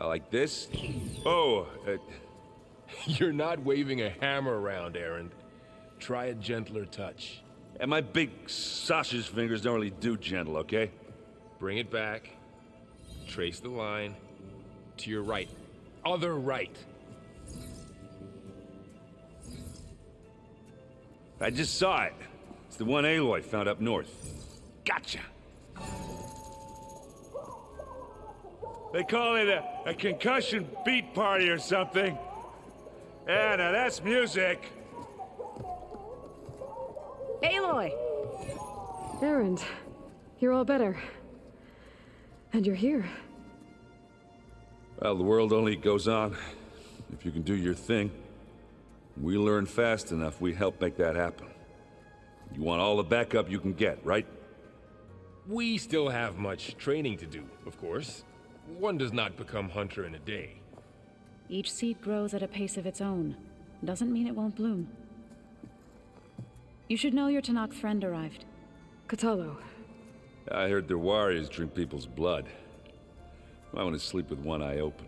Like this? Oh, you're not waving a hammer around, Aaron. Try a gentler touch. And my big sausage fingers don't really do gentle, okay? Bring it back. Trace the line. To your right. Other right. I just saw it. It's the one Aloy found up north. Gotcha! They call it a concussion beat party or something. Yeah, now that's music. Aloy! Aaron, you're all better. And you're here. Well, the world only goes on if you can do your thing. We learn fast enough, we help make that happen. You want all the backup you can get, right? We still have much training to do, of course. One does not become hunter in a day. Each seed grows at a pace of its own. Doesn't mean it won't bloom. You should know your Tanakh friend arrived. Kotallo. I heard their warriors drink people's blood. I want to sleep with one eye open.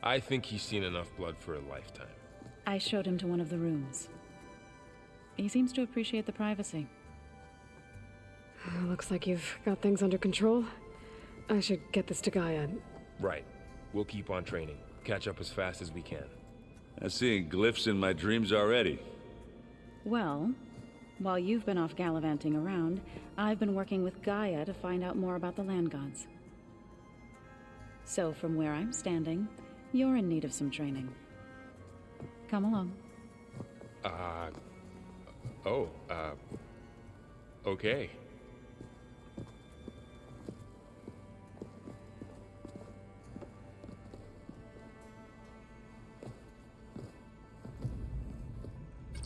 I think he's seen enough blood for a lifetime. I showed him to one of the rooms. He seems to appreciate the privacy. Looks like you've got things under control. I should get this to Gaia. Right. We'll keep on training. Catch up as fast as we can. I'm seeing glyphs in my dreams already. Well, while you've been off gallivanting around, I've been working with Gaia to find out more about the land gods. So from where I'm standing, you're in need of some training. Come along. Okay.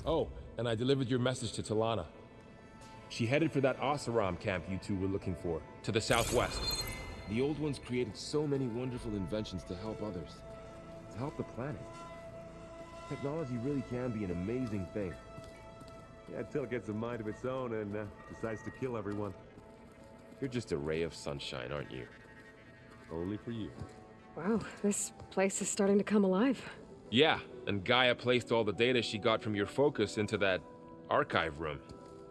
Oh, and I delivered your message to Talana. She headed for that Oseram camp you two were looking for, to the southwest. The old ones created so many wonderful inventions to help others, to help the planet. Technology really can be an amazing thing. Yeah, until it gets a mind of its own and decides to kill everyone. You're just a ray of sunshine, aren't you? Only for you. Wow, this place is starting to come alive. Yeah, and Gaia placed all the data she got from your focus into that archive room.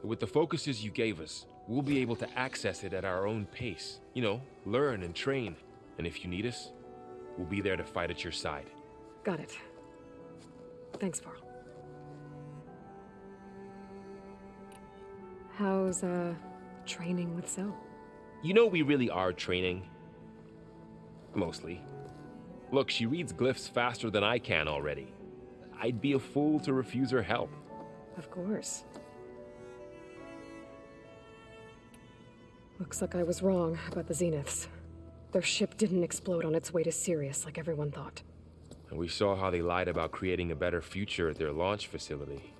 With the focuses you gave us, we'll be able to access it at our own pace. You know, learn and train. And if you need us, we'll be there to fight at your side. Got it. Thanks, Varl. How's, training with Zoe? You know we really are training. Mostly. Look, she reads glyphs faster than I can already. I'd be a fool to refuse her help. Of course. Looks like I was wrong about the Zeniths. Their ship didn't explode on its way to Sirius like everyone thought. And we saw how they lied about creating a better future at their launch facility.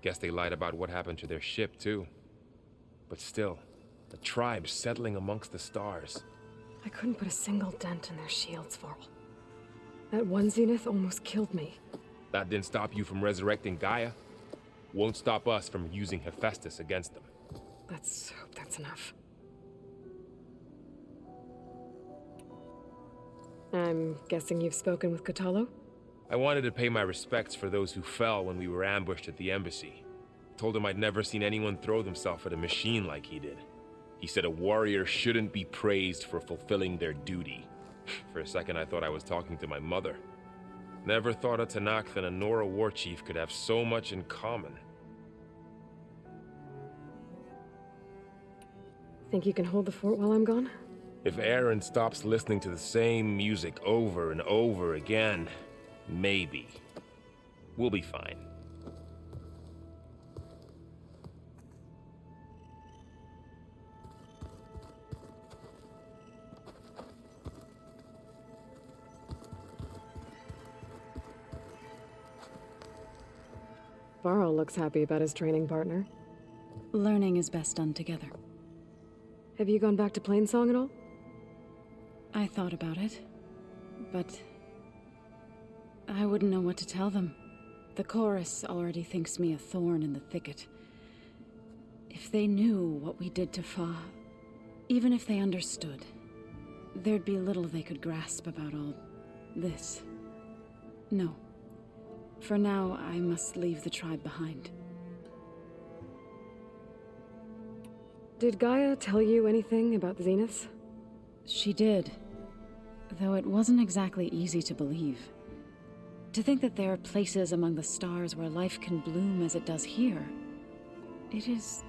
Guess they lied about what happened to their ship, too. But still, the tribe settling amongst the stars. I couldn't put a single dent in their shields, Varl. That one Zenith almost killed me. That didn't stop you from resurrecting Gaia. Won't stop us from using Hephaestus against them. Let's hope that's enough. I'm guessing you've spoken with Kotallo? I wanted to pay my respects for those who fell when we were ambushed at the embassy. Told him I'd never seen anyone throw themselves at a machine like he did. He said a warrior shouldn't be praised for fulfilling their duty. For a second, I thought I was talking to my mother. Never thought a Tanakh and a Nora war chief could have so much in common. Think you can hold the fort while I'm gone? If Aaron stops listening to the same music over and over again, maybe. We'll be fine. Varl looks happy about his training partner. Learning is best done together. Have you gone back to Plainsong at all? I thought about it, but I wouldn't know what to tell them. The chorus already thinks me a thorn in the thicket. If they knew what we did to Fa, even if they understood, there'd be little they could grasp about all this. No. For now, I must leave the tribe behind. Did Gaia tell you anything about the Zeniths? She did, though it wasn't exactly easy to believe. To think that there are places among the stars where life can bloom as it does here, it is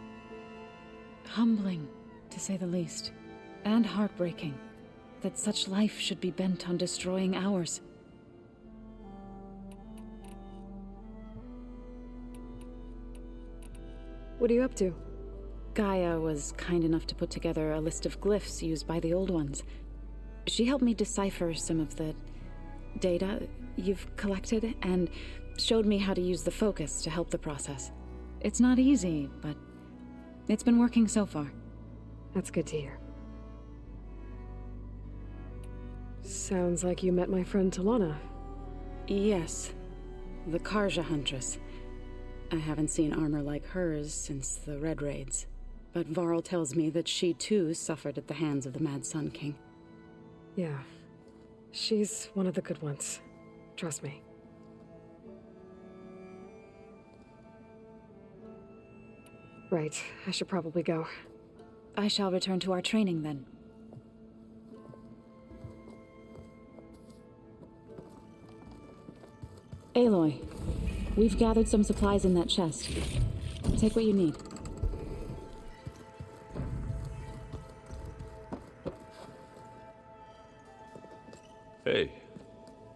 humbling, to say the least, and heartbreaking that such life should be bent on destroying ours. What are you up to? Gaia was kind enough to put together a list of glyphs used by the Old Ones. She helped me decipher some of the data you've collected, and showed me how to use the focus to help the process. It's not easy, but it's been working so far. That's good to hear. Sounds like you met my friend Talana. Yes, the Karja Huntress. I haven't seen armor like hers since the Red Raids, but Varl tells me that she too suffered at the hands of the Mad Sun King. Yeah. She's one of the good ones. Trust me. Right, I should probably go. I shall return to our training then. Aloy, we've gathered some supplies in that chest. Take what you need. Hey,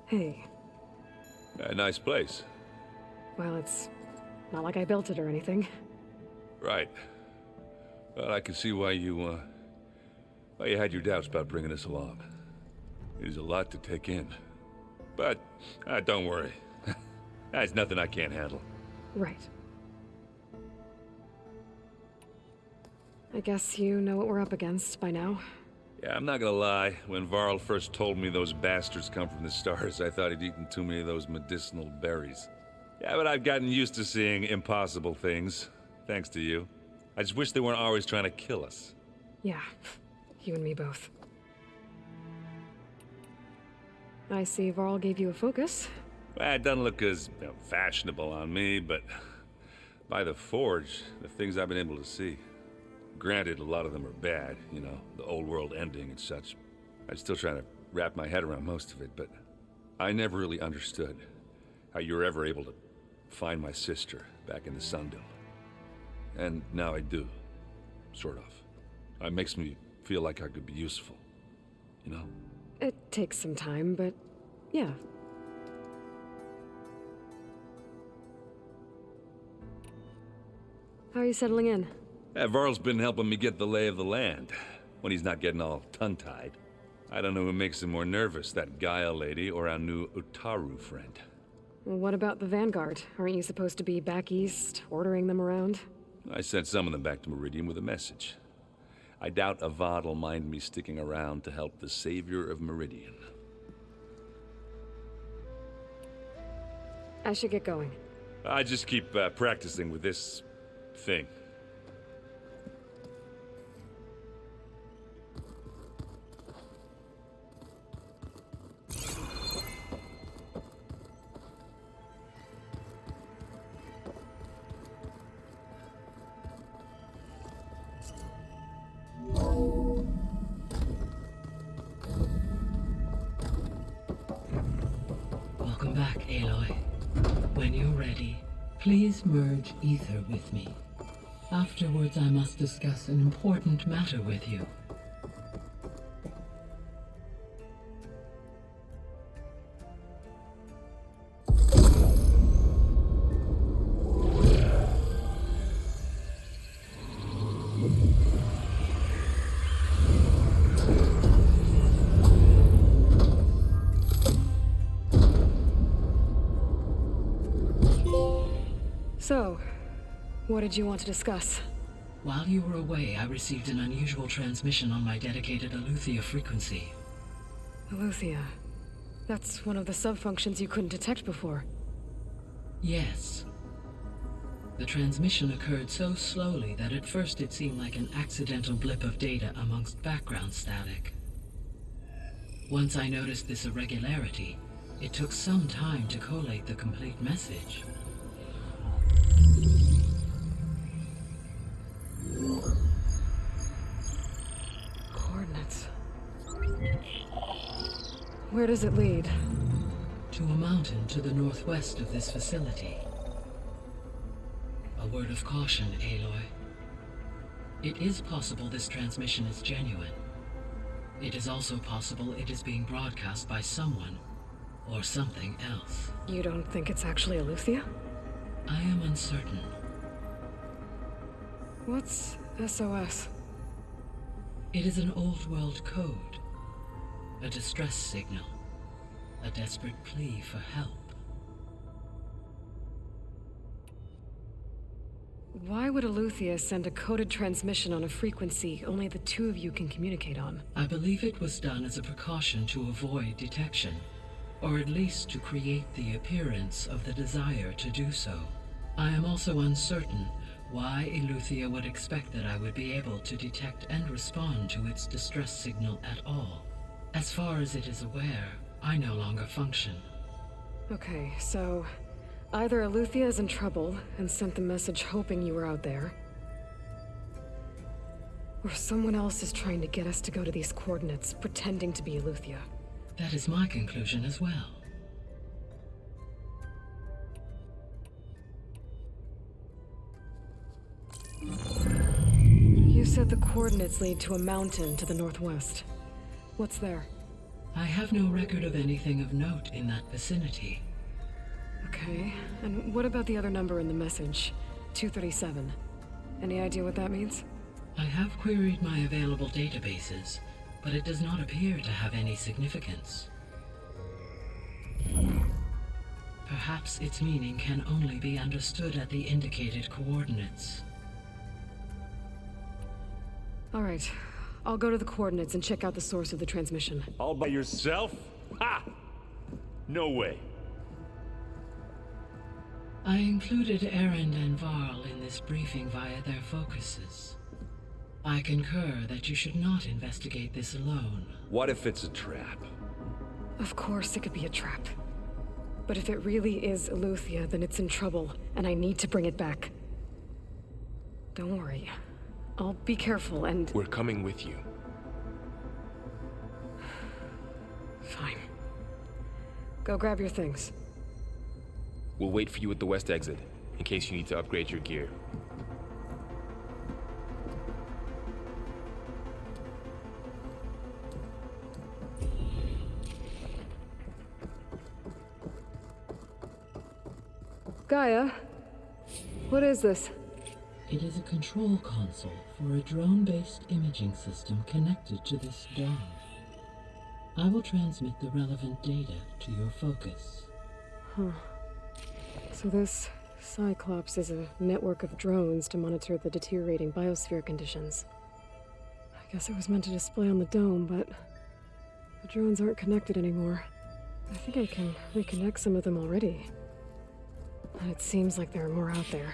Hey, a nice place. well, it's not like I built it or anything. Right. Well, I can see why you had your doubts about bringing us along. It is a lot to take in. But, don't worry. That's nothing I can't handle. Right. I guess you know what we're up against by now. Yeah, I'm not gonna lie. When Varl first told me those bastards come from the stars, I thought he'd eaten too many of those medicinal berries. Yeah, but I've gotten used to seeing impossible things, thanks to you. I just wish they weren't always trying to kill us. Yeah, you and me both. I see Varl gave you a focus. Well, it doesn't look as fashionable on me, but by the Forge, the things I've been able to see. Granted, a lot of them are bad, you know, the old world ending and such. I'm still trying to wrap my head around most of it, but I never really understood how you were ever able to find my sister back in the Sundom. And now I do, sort of. It makes me feel like I could be useful, you know? It takes some time, but yeah. How are you settling in? Varl's been helping me get the lay of the land, when he's not getting all tongue-tied. I don't know who makes him more nervous, that Gaia lady or our new Utaru friend. Well, what about the Vanguard? Aren't you supposed to be back east, ordering them around? I sent some of them back to Meridian with a message. I doubt Avad'll mind me sticking around to help the savior of Meridian. I should get going. I just keep practicing with this thing. When you're ready, please merge ether with me. Afterwards, I must discuss an important matter with you. So, what did you want to discuss? While you were away, I received an unusual transmission on my dedicated Aletheia frequency. Aletheia. That's one of the sub-functions you couldn't detect before. Yes. The transmission occurred so slowly that at first it seemed like an accidental blip of data amongst background static. Once I noticed this irregularity, it took some time to collate the complete message. Coordinates. Where does it lead? To a mountain to the northwest of this facility. A word of caution, Aloy. It is possible this transmission is genuine. It is also possible it is being broadcast by someone or something else. You don't think it's actually Aletheia? I am uncertain. What's SOS? It is an old world code. A distress signal. A desperate plea for help. Why would Aletheia send a coded transmission on a frequency only the two of you can communicate on? I believe it was done as a precaution to avoid detection, or at least to create the appearance of the desire to do so. I am also uncertain why Aletheia would expect that I would be able to detect and respond to its distress signal at all. As far as it is aware, I no longer function. Okay, so either Aletheia is in trouble and sent the message hoping you were out there, or someone else is trying to get us to go to these coordinates, pretending to be Aletheia. That is my conclusion as well. You said the coordinates lead to a mountain to the northwest. What's there? I have no record of anything of note in that vicinity. Okay, and what about the other number in the message? 237. Any idea what that means? I have queried my available databases, but it does not appear to have any significance. Perhaps its meaning can only be understood at the indicated coordinates. All right, I'll go to the coordinates and check out the source of the transmission. All by yourself? Ha! No way. I included Erend and Varl in this briefing via their focuses. I concur that you should not investigate this alone. What if it's a trap? Of course it could be a trap. But if it really is Aletheia, then it's in trouble, and I need to bring it back. Don't worry. I'll be careful and... We're coming with you. Fine. Go grab your things. We'll wait for you at the west exit, in case you need to upgrade your gear. Gaia? What is this? It is a control console for a drone-based imaging system connected to this dome. I will transmit the relevant data to your focus. Huh. So this Cyclops is a network of drones to monitor the deteriorating biosphere conditions. I guess it was meant to display on the dome, but the drones aren't connected anymore. I think I can reconnect some of them already. And it seems like there are more out there.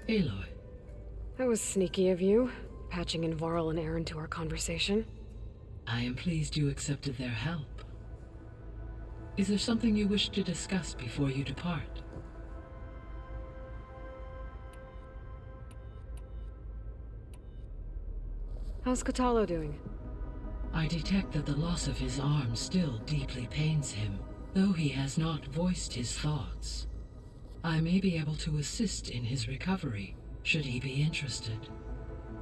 Aloy. That was sneaky of you, patching in Varl and Erend to our conversation. I am pleased you accepted their help. Is there something you wish to discuss before you depart? How's Katalo doing? I detect that the loss of his arm still deeply pains him, though he has not voiced his thoughts. I may be able to assist in his recovery, should he be interested.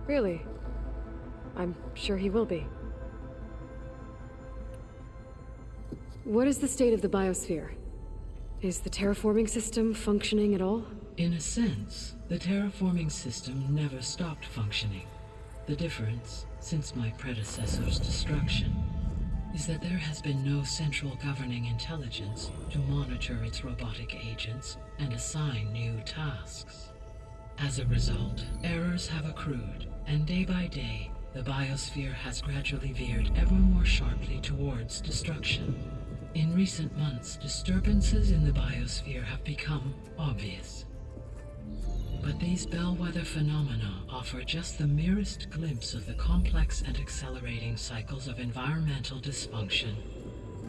Really? I'm sure he will be. What is the state of the biosphere? Is the terraforming system functioning at all? In a sense, the terraforming system never stopped functioning. The difference, since my predecessor's destruction, is that there has been no central governing intelligence to monitor its robotic agents and assign new tasks. As a result, errors have accrued, and day by day, the biosphere has gradually veered ever more sharply towards destruction. In recent months, disturbances in the biosphere have become obvious. But these bellwether phenomena offer just the merest glimpse of the complex and accelerating cycles of environmental dysfunction,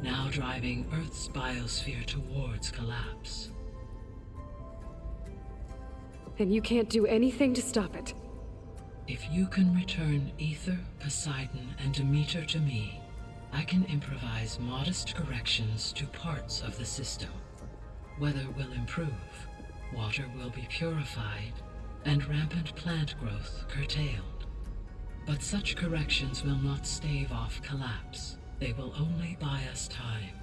now driving Earth's biosphere towards collapse. And you can't do anything to stop it? If you can return Ether, Poseidon, and Demeter to me, I can improvise modest corrections to parts of the system. Weather will improve, water will be purified, and rampant plant growth curtailed. But such corrections will not stave off collapse. They will only buy us time.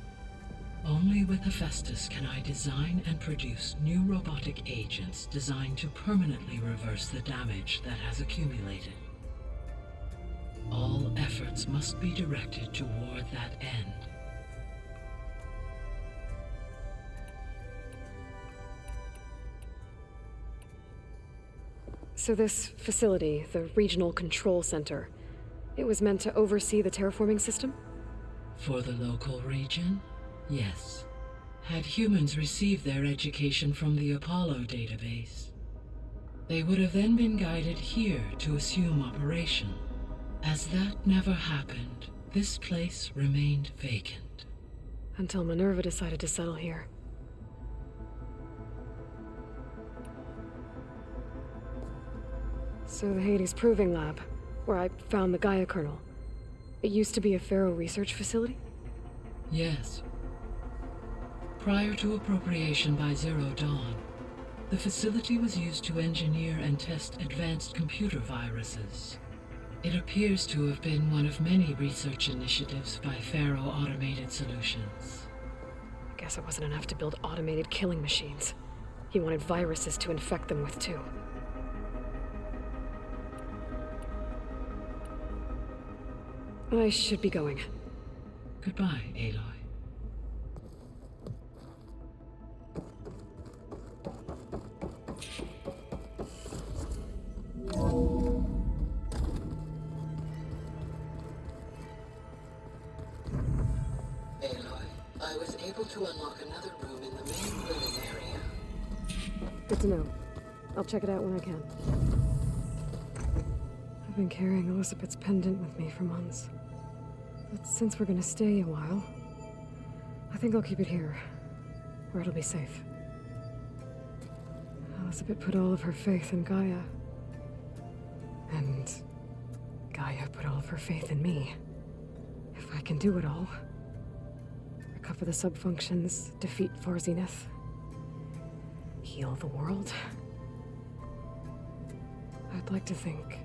Only with Hephaestus can I design and produce new robotic agents designed to permanently reverse the damage that has accumulated. All efforts must be directed toward that end. So this facility, the Regional Control Center, it was meant to oversee the terraforming system? For the local region? Yes. Had humans received their education from the Apollo database, they would have then been guided here to assume operation. As that never happened, this place remained vacant. Until Minerva decided to settle here. So the Hades Proving Lab, where I found the Gaia kernel, it used to be a Pharaoh research facility? Yes. Prior to appropriation by Zero Dawn, the facility was used to engineer and test advanced computer viruses. It appears to have been one of many research initiatives by Pharaoh Automated Solutions. I guess it wasn't enough to build automated killing machines. He wanted viruses to infect them with too. I should be going. Goodbye, Aloy. Aloy, I was able to unlock another room in the main living area. Good to know. I'll check it out when I can. I've been carrying Elizabeth's pendant with me for months. But since we're gonna stay a while, I think I'll keep it here, where it'll be safe. Elizabeth put all of her faith in Gaia. And Gaia put all of her faith in me. If I can do it all, recover the subfunctions, defeat Varzineth, heal the world, I'd like to think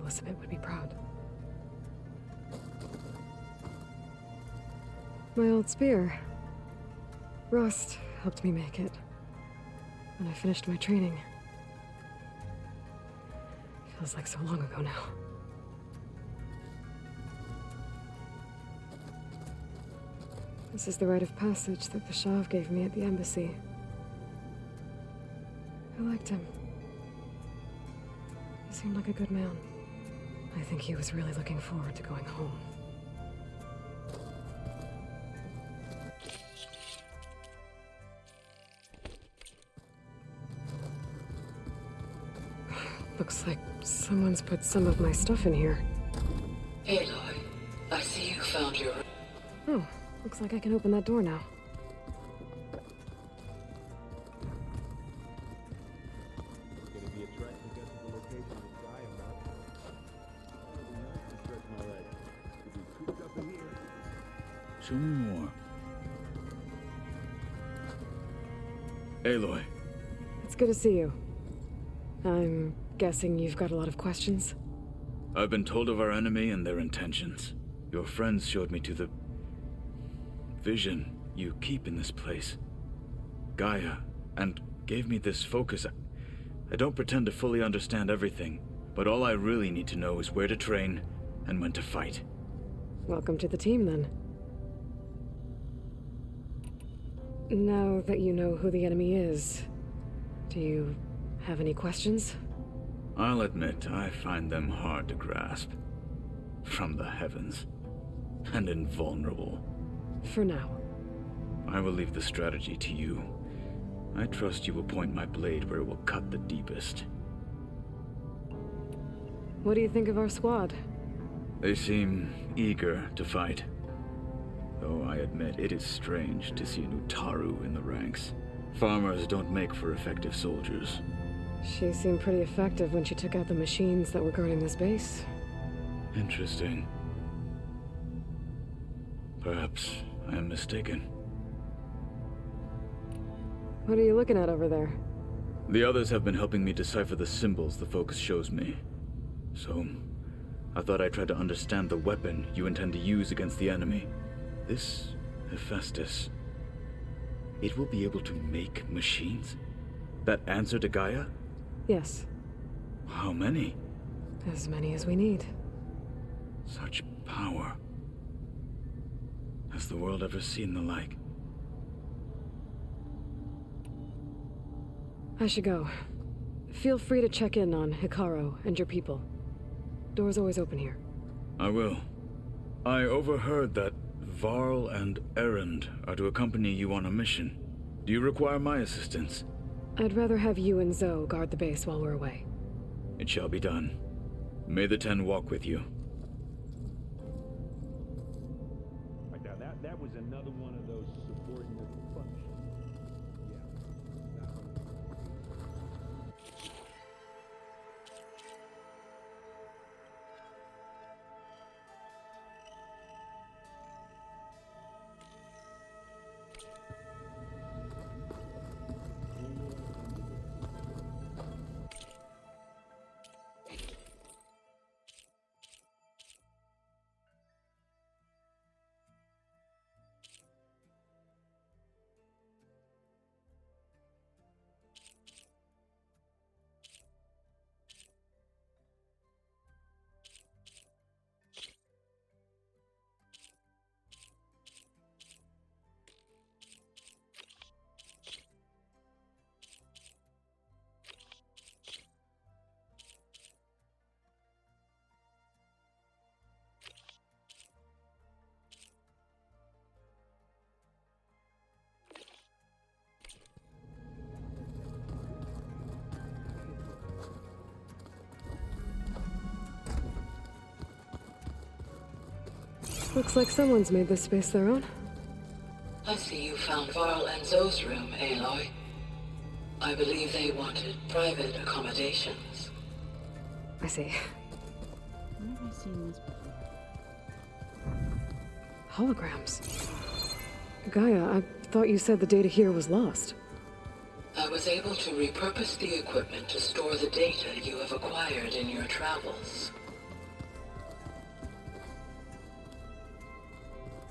Elizabeth would be proud. My old spear. Rust helped me make it when I finished my training. Feels like so long ago now. This is the rite of passage that Vashav gave me at the embassy. I liked him. He seemed like a good man. I think he was really looking forward to going home. Looks like someone's put some of my stuff in here. Aloy, I see you found your... Oh, looks like I can open that door now. Gonna be a trek to get to the location of the Gaia map. It'd be nice to stretch my Show me more. Aloy. It's good to see you. I'm guessing you've got a lot of questions? I've been told of our enemy and their intentions. Your friends showed me to the vision you keep in this place, Gaia, and gave me this focus. I don't pretend to fully understand everything, but all I really need to know is where to train and when to fight. Welcome to the team, then. Now that you know who the enemy is, do you have any questions? I'll admit, I find them hard to grasp. From the heavens. And invulnerable. For now. I will leave the strategy to you. I trust you will point my blade where it will cut the deepest. What do you think of our squad? They seem eager to fight. Though I admit it is strange to see an Utaru in the ranks. Farmers don't make for effective soldiers. She seemed pretty effective when she took out the machines that were guarding this base. Interesting. Perhaps I am mistaken. What are you looking at over there? The others have been helping me decipher the symbols the focus shows me. So, I thought I'd try to understand the weapon you intend to use against the enemy. This Hephaestus. It will be able to make machines? That answer to Gaia? Yes. How many? As many as we need. Such power. Has the world ever seen the like? I should go. Feel free to check in on Hikaru and your people. Door's always open here. I will. I overheard that Varl and Erend are to accompany you on a mission. Do you require my assistance? I'd rather have you and Zoe guard the base while we're away. It shall be done. May the Ten walk with you. Right now, that was another one of those subordinate functions. Yeah. That one. Looks like someone's made this space their own. I see you found Varl and Zoe's room, Aloy. I believe they wanted private accommodations. I see. Where have I seen this before? Holograms. Gaia, I thought you said the data here was lost. I was able to repurpose the equipment to store the data you have acquired in your travels.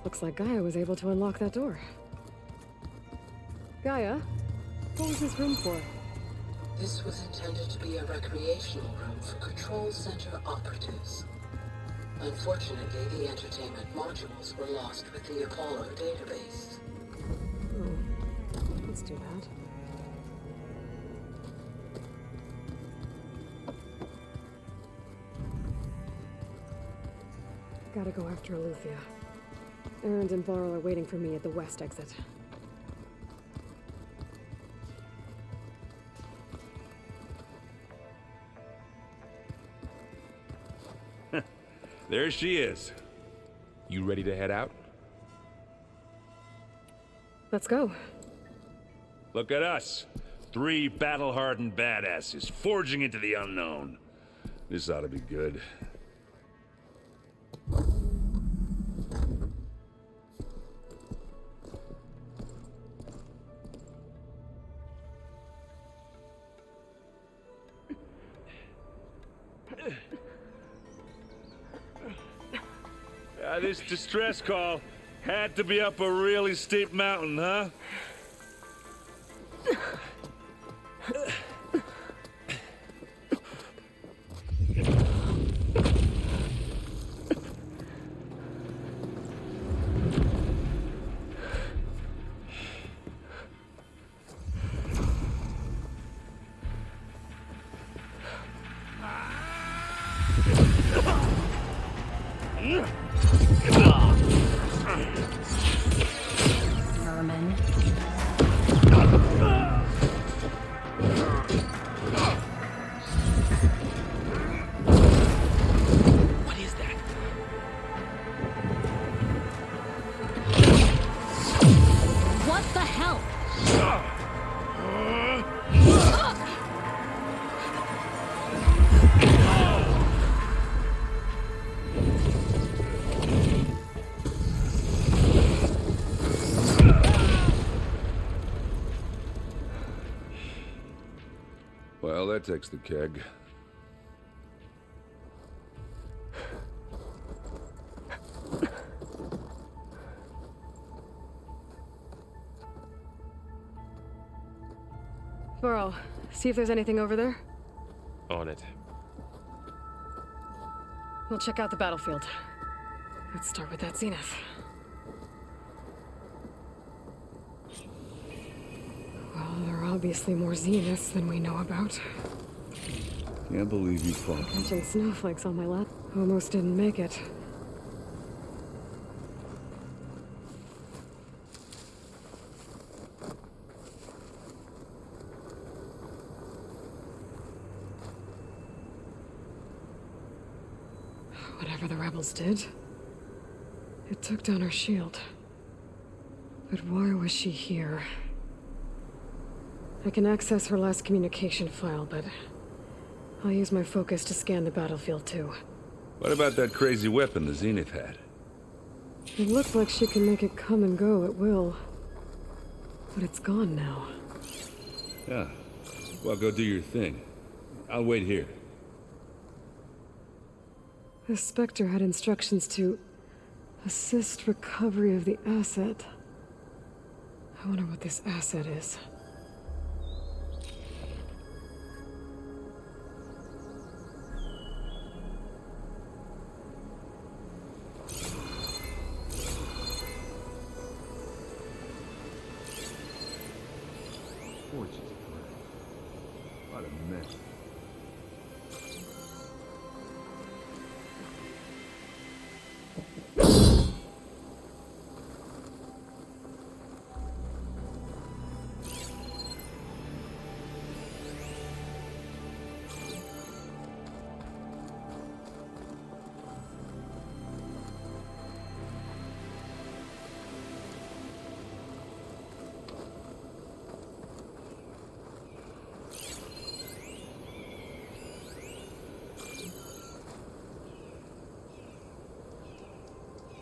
Looks like Gaia was able to unlock that door. Gaia, what was this room for? This was intended to be a recreational room for Control Center operatives. Unfortunately, the entertainment modules were lost with the Apollo database. Oh, that's too bad. Gotta go after Eleuthia. Erend and Varl are waiting for me at the west exit. There she is. You ready to head out? Let's go. Look at us. 3 battle-hardened badasses forging into the unknown. This ought to be good. This distress call had to be up a really steep mountain, huh? Vermin. What is that? What the hell? Well, that takes the keg. Burrow, see if there's anything over there. On it. We'll check out the battlefield. Let's start with that zenith. Well, there are obviously more zeniths than we know about. Can't believe you fought. Catching snowflakes on my lap. Almost didn't make it. Whatever the rebels did, it took down her shield. But why was she here? I can access her last communication file, but I'll use my focus to scan the battlefield too. What about that crazy weapon the Zenith had? It looks like she can make it come and go at will. But it's gone now. Yeah. Well, go do your thing. I'll wait here. The Spector had instructions to assist recovery of the asset. I wonder what this asset is. What a mess.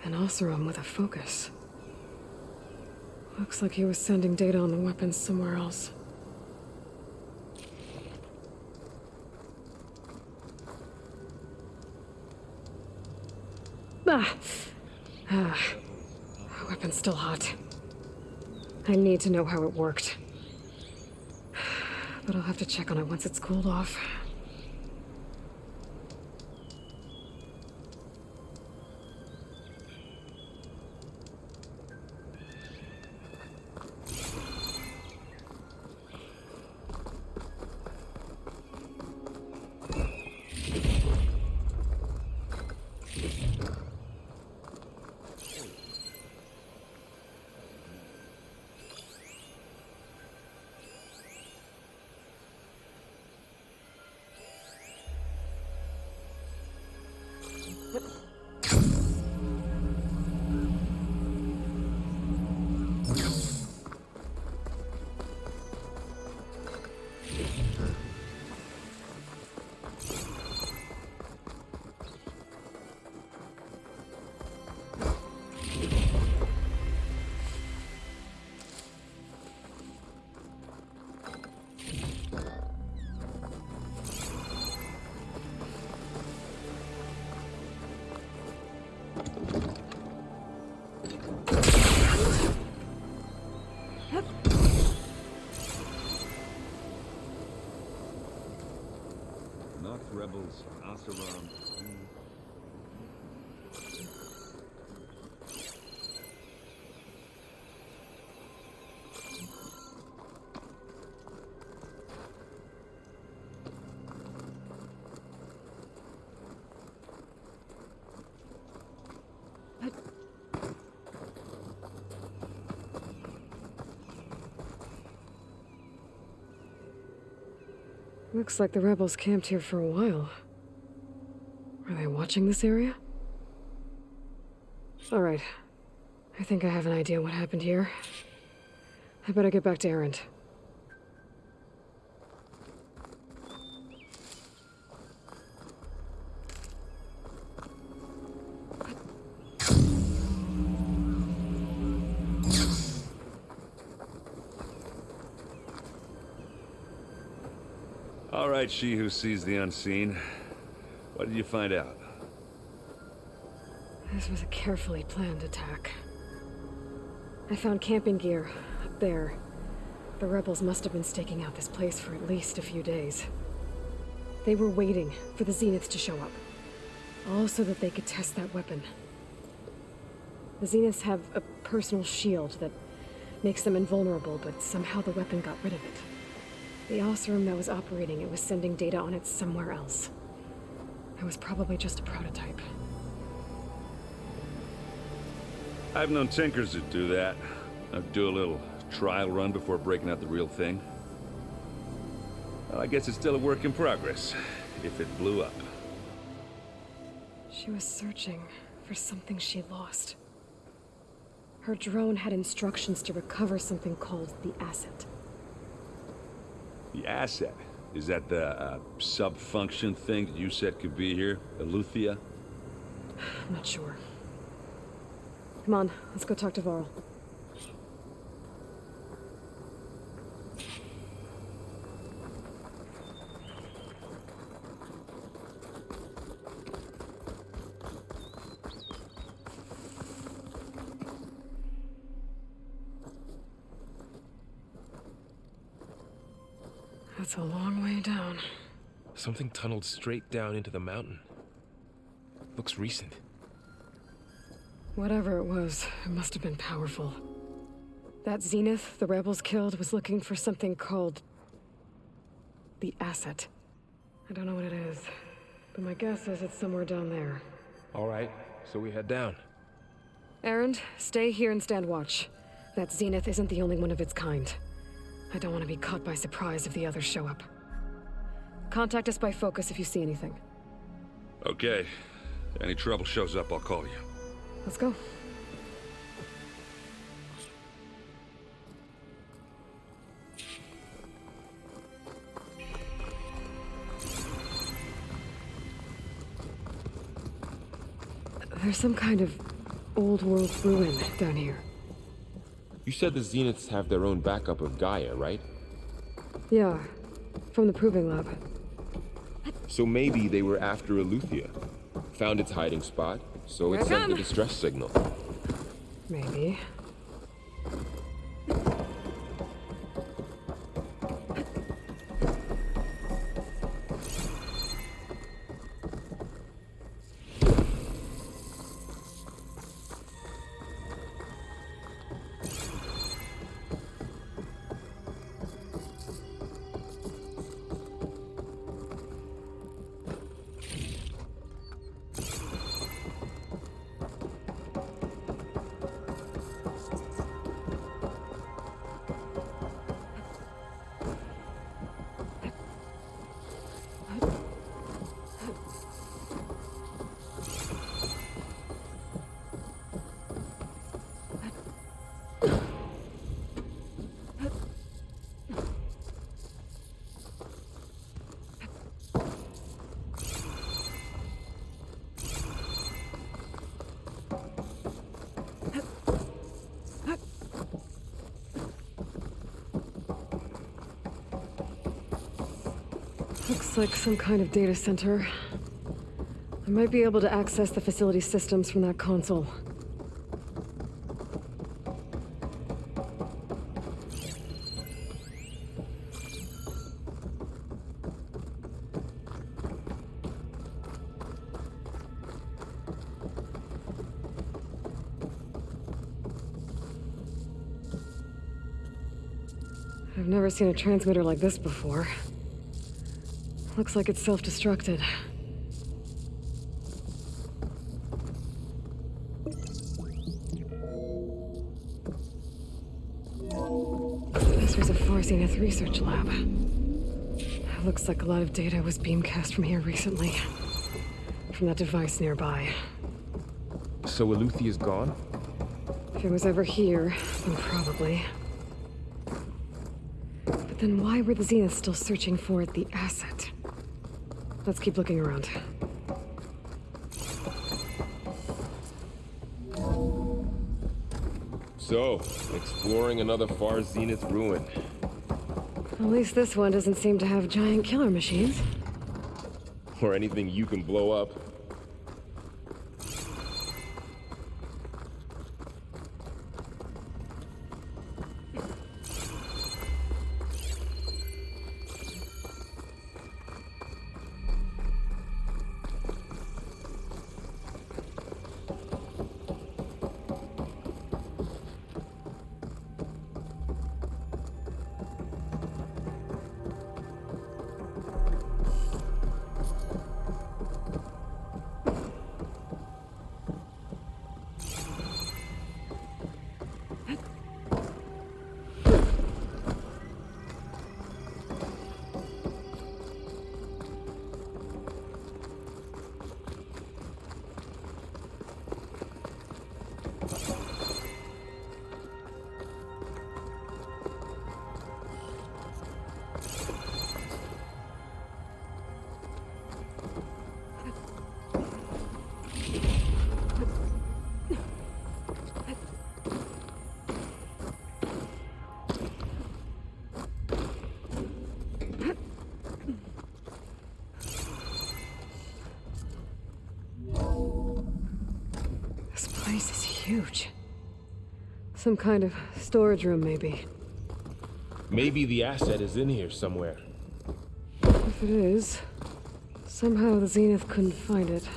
An Oseram with a focus. Looks like he was sending data on the weapons somewhere else. Weapon's still hot. I need to know how it worked. But I'll have to check on it once it's cooled off. Knock rebels, Asaram. Looks like the rebels camped here for a while. Are they watching this area? Alright. I think I have an idea what happened here. I better get back to Erend. All right, she who sees the unseen. What did you find out? This was a carefully planned attack. I found camping gear up there. The rebels must have been staking out this place for at least a few days. They were waiting for the Zeniths to show up. All so that they could test that weapon. The Zeniths have a personal shield that makes them invulnerable, but somehow the weapon got rid of it. The Oseram that was operating it was sending data on it somewhere else. It was probably just a prototype. I've known tinkers that do that. I'd do a little trial run before breaking out the real thing. Well, I guess it's still a work in progress, if it blew up. She was searching for something she lost. Her drone had instructions to recover something called the asset. The asset? Is that the sub-function thing that you said could be here? Eleuthia? I'm not sure. Come on, let's go talk to Varl. That's a long way down. Something tunneled straight down into the mountain. Looks recent. Whatever it was, it must have been powerful. That Zenith the rebels killed was looking for something called the asset. I don't know what it is, but my guess is it's somewhere down there. All right, so we head down. Erend, stay here and stand watch. That Zenith isn't the only one of its kind. I don't want to be caught by surprise if the others show up. Contact us by focus if you see anything. Okay. Any trouble shows up, I'll call you. Let's go. There's some kind of old-world ruin down here. You said the Zeniths have their own backup of Gaia, right? Yeah, from the Proving Lab. So maybe they were after Eleuthia. Found its hiding spot, so it sent the distress signal. Maybe. Looks like some kind of data center. I might be able to access the facility systems from that console. I've never seen a transmitter like this before. Looks like it's self-destructed. This was a Far Zenith research lab. Looks like a lot of data was beamcast from here recently. From that device nearby. So Eluthia's gone? If it was ever here, then probably. But then why were the Zeniths still searching for the asset? Let's keep looking around. So, exploring another Far Zenith ruin. At least this one doesn't seem to have giant killer machines. Or anything you can blow up. This place is huge. Some kind of storage room, maybe. Maybe the asset is in here somewhere. If it is, somehow the Zenith couldn't find it.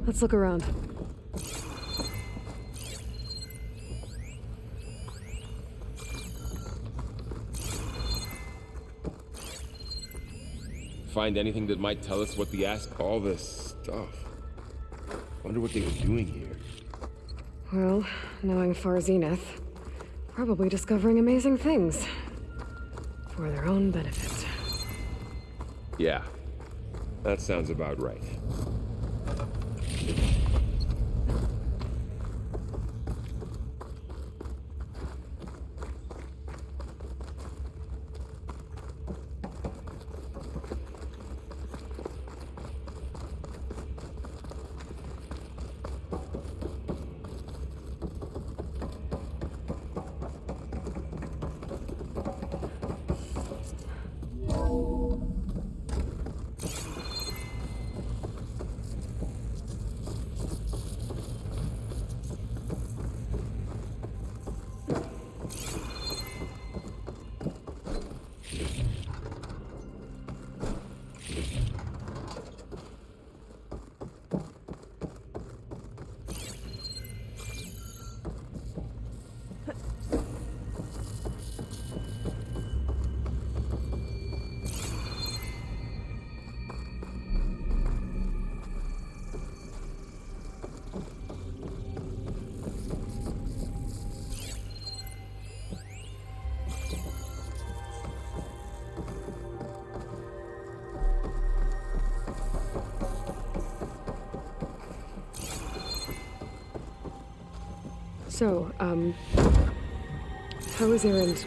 Let's look around. Find anything that might tell us what the all this stuff. Wonder what they were doing here. Well, knowing Far Zenith, probably discovering amazing things. For their own benefit. Yeah, that sounds about right. So, how is Erend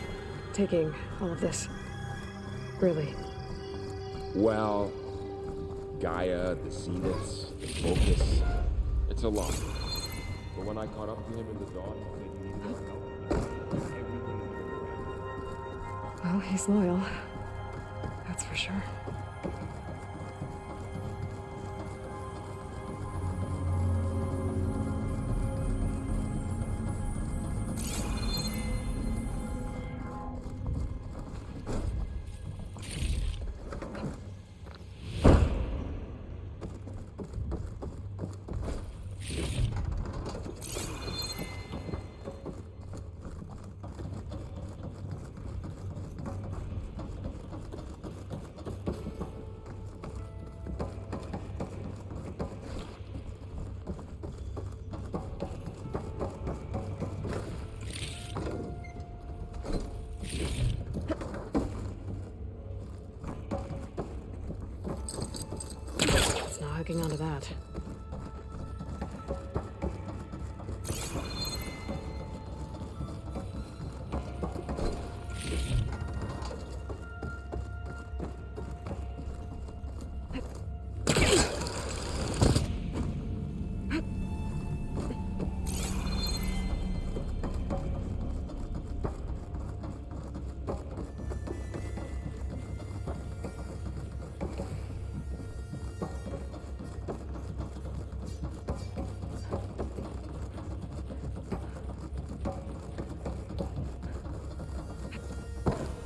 taking all of this? Really? Well, Gaia, the Zeniths, the Focus. It's a lot. But when I caught up to him in the dawn, he said he needed our help. Everything was Well, he's loyal. That's for sure. hooking onto that.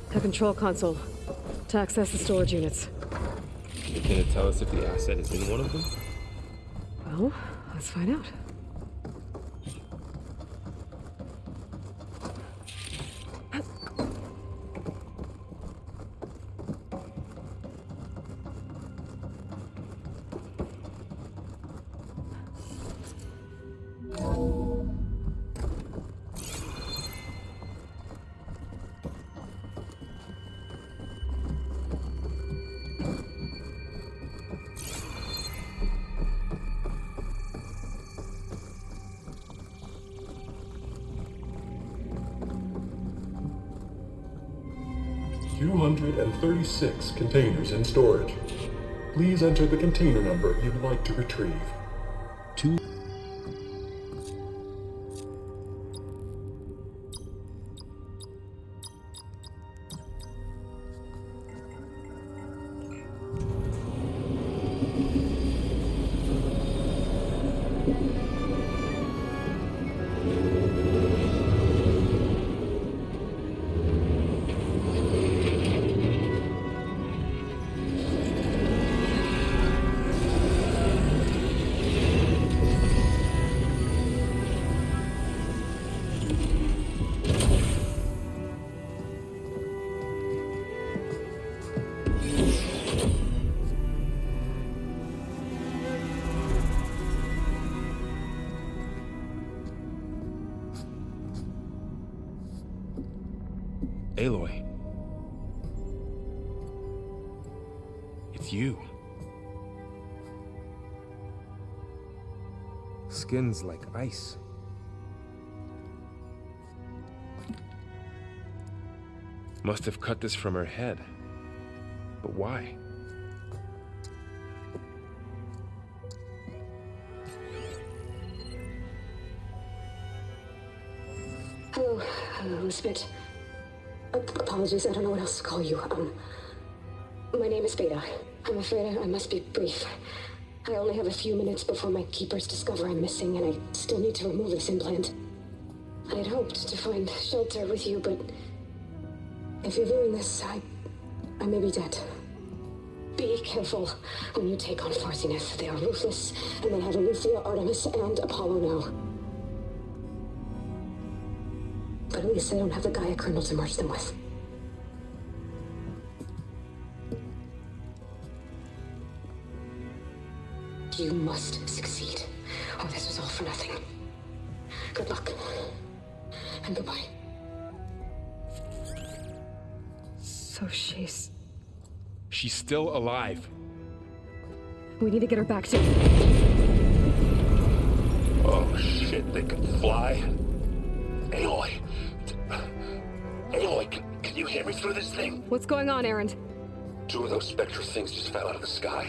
The control console. To access the storage units. Can it tell us if the asset is in one of them? Well, let's find out. $236 containers in storage. Please enter the container number you'd like to retrieve. Aloy. It's you. Skin's like ice. Must have cut this from her head. But why? Hello, Spit. Apologies, I don't know what else to call you. My name is Beta. I'm afraid I must be brief. I only have a few minutes before my keepers discover I'm missing, and I still need to remove this implant. I had hoped to find shelter with you, but if you're viewing this, I may be dead. Be careful when you take on Farsiness. They are ruthless, and they have Eleuthia, Artemis, and Apollo now. But at least I don't have the Gaia kernel to merge them with. You must succeed, or this was all for nothing. Good luck, and goodbye. So she's still alive. We need to get her back to... Oh shit, they can fly? Aloy. Aloy, can you hear me through this thing? What's going on, Erend? 2 of those Spector things just fell out of the sky.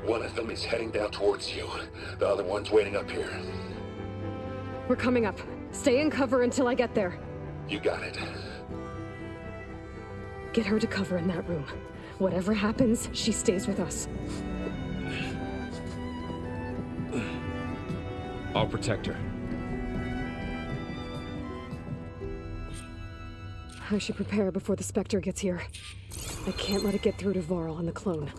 One of them is heading down towards you. The other one's waiting up here. We're coming up. Stay in cover until I get there. You got it. Get her to cover in that room. Whatever happens, she stays with us. I'll protect her. I should prepare before the Spector gets here. I can't let it get through to Varl and the clone.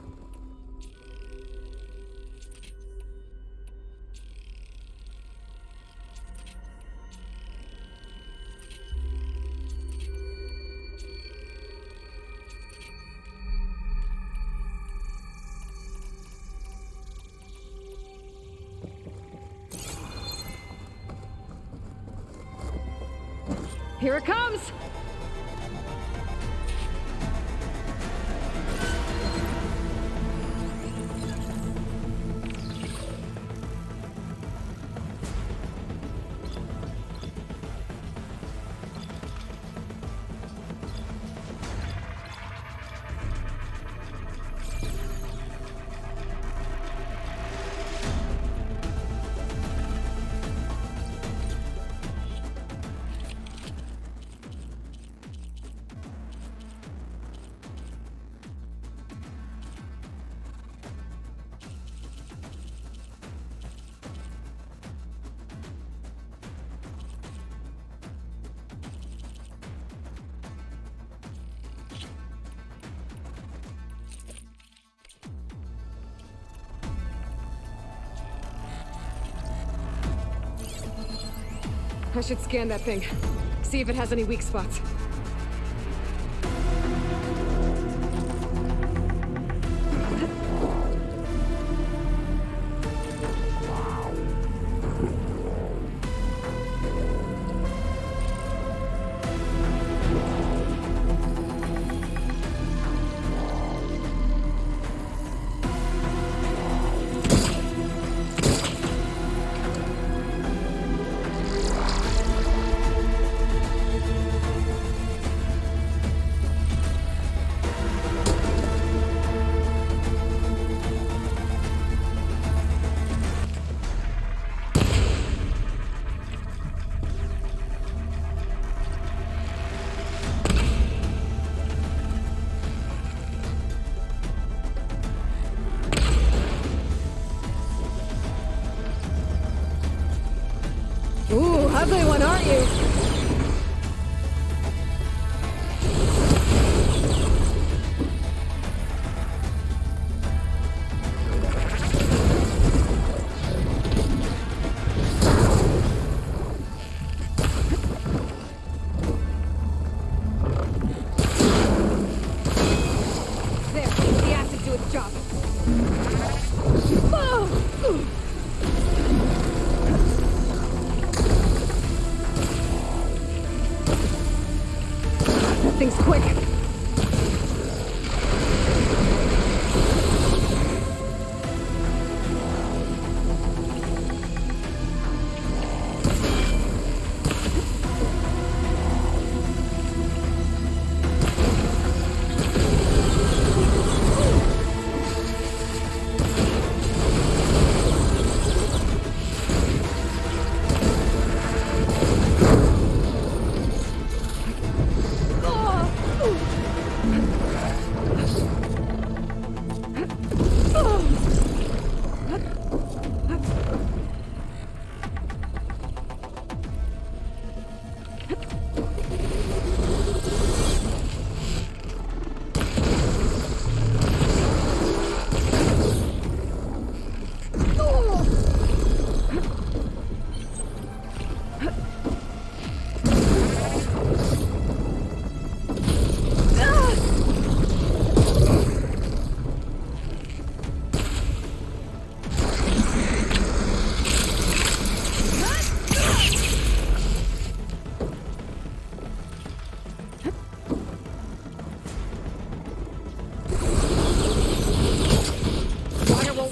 Here it comes! I should scan that thing. See if it has any weak spots. Ooh, ugly one, aren't you? There, the acid do its job. Oh! Thing's quick.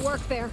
Work there.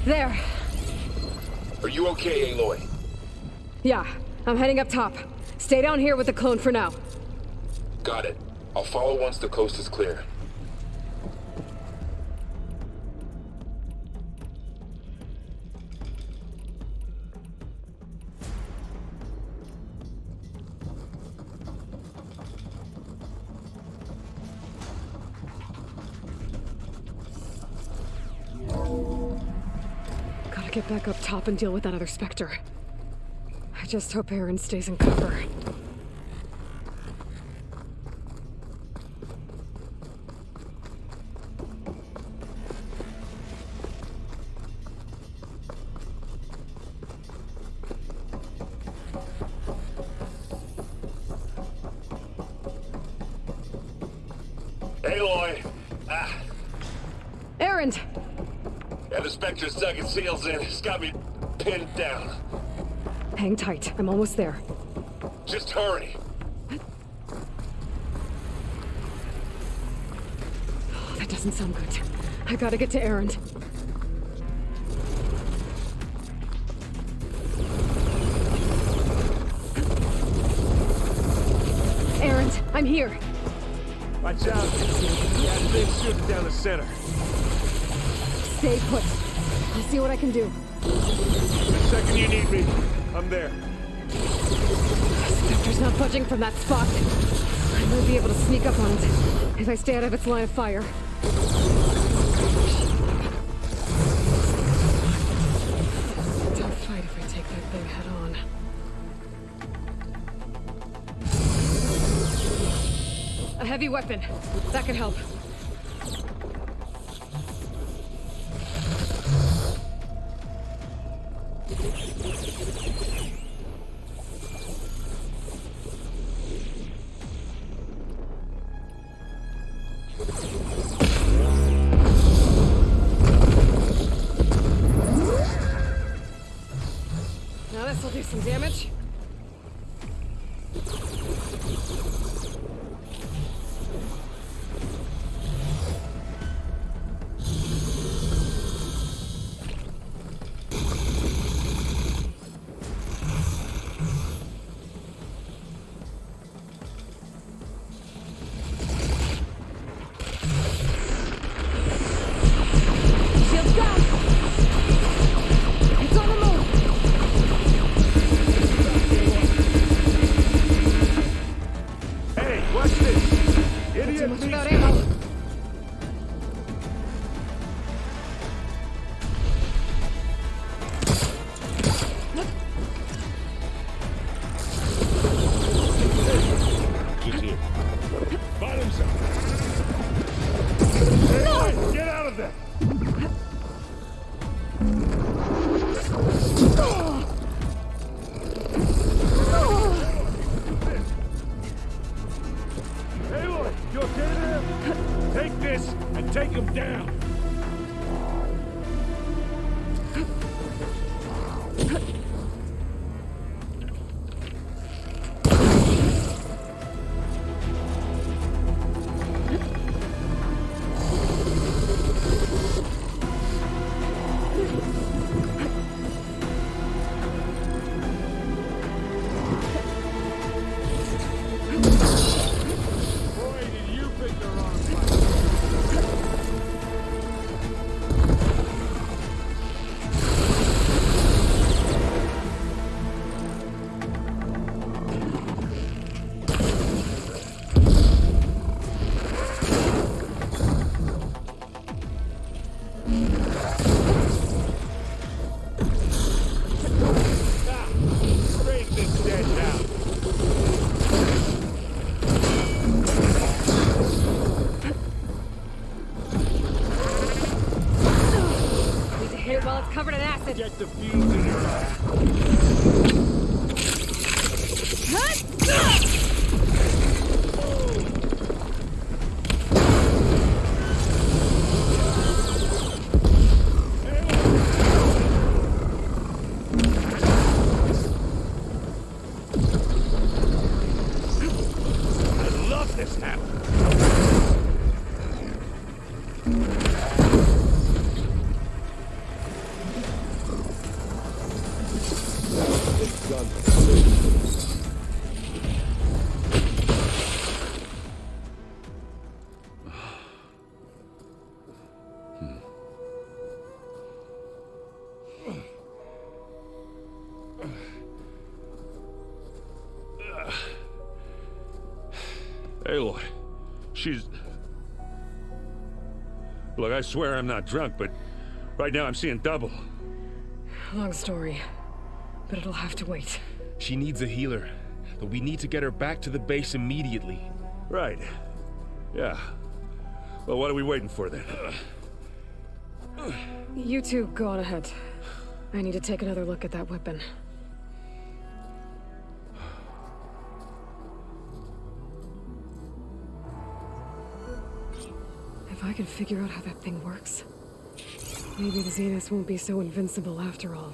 There. Are you okay, Aloy? Yeah, I'm heading up top. Stay down here with the clone for now. Got it. I'll follow once the coast is clear. Gotta get back up top and deal with that other Spector. I just hope Aaron stays in cover. Aloy! Aaron! Yeah, the Spector's dug its heels in. It's got me pinned down. Hang tight. I'm almost there. Just hurry. Oh, that doesn't sound good. I gotta get to Aaron. Aaron, I'm here. Watch out. Yeah, thing's shooting down the center. Stay put. I'll see what I can do. The second you need me, I'm there. Spector's not budging from that spot. I might be able to sneak up on it if I stay out of its line of fire. Tough fight if I take that thing head on. A heavy weapon. That could help. Now this'll do some damage. Shields down! It's on the move! Hey, watch this! Too Idiot much needs without me. ammo. Just here. Find him some. Hey, get out of there! Aloy, you okay there? Take this and take him down. Boy, did you pick the wrong fight. Straight this dead down. Need to hit it while it's covered in acid. Get the fuse in your eye. I love this hammer. guns. Aloy, she's... Look, I swear I'm not drunk, but right now I'm seeing double. Long story, but it'll have to wait. She needs a healer, but we need to get her back to the base immediately. Right. Yeah. Well, what are we waiting for then? You two go on ahead. I need to take another look at that weapon. If I can figure out how that thing works, maybe the Zeniths won't be so invincible after all.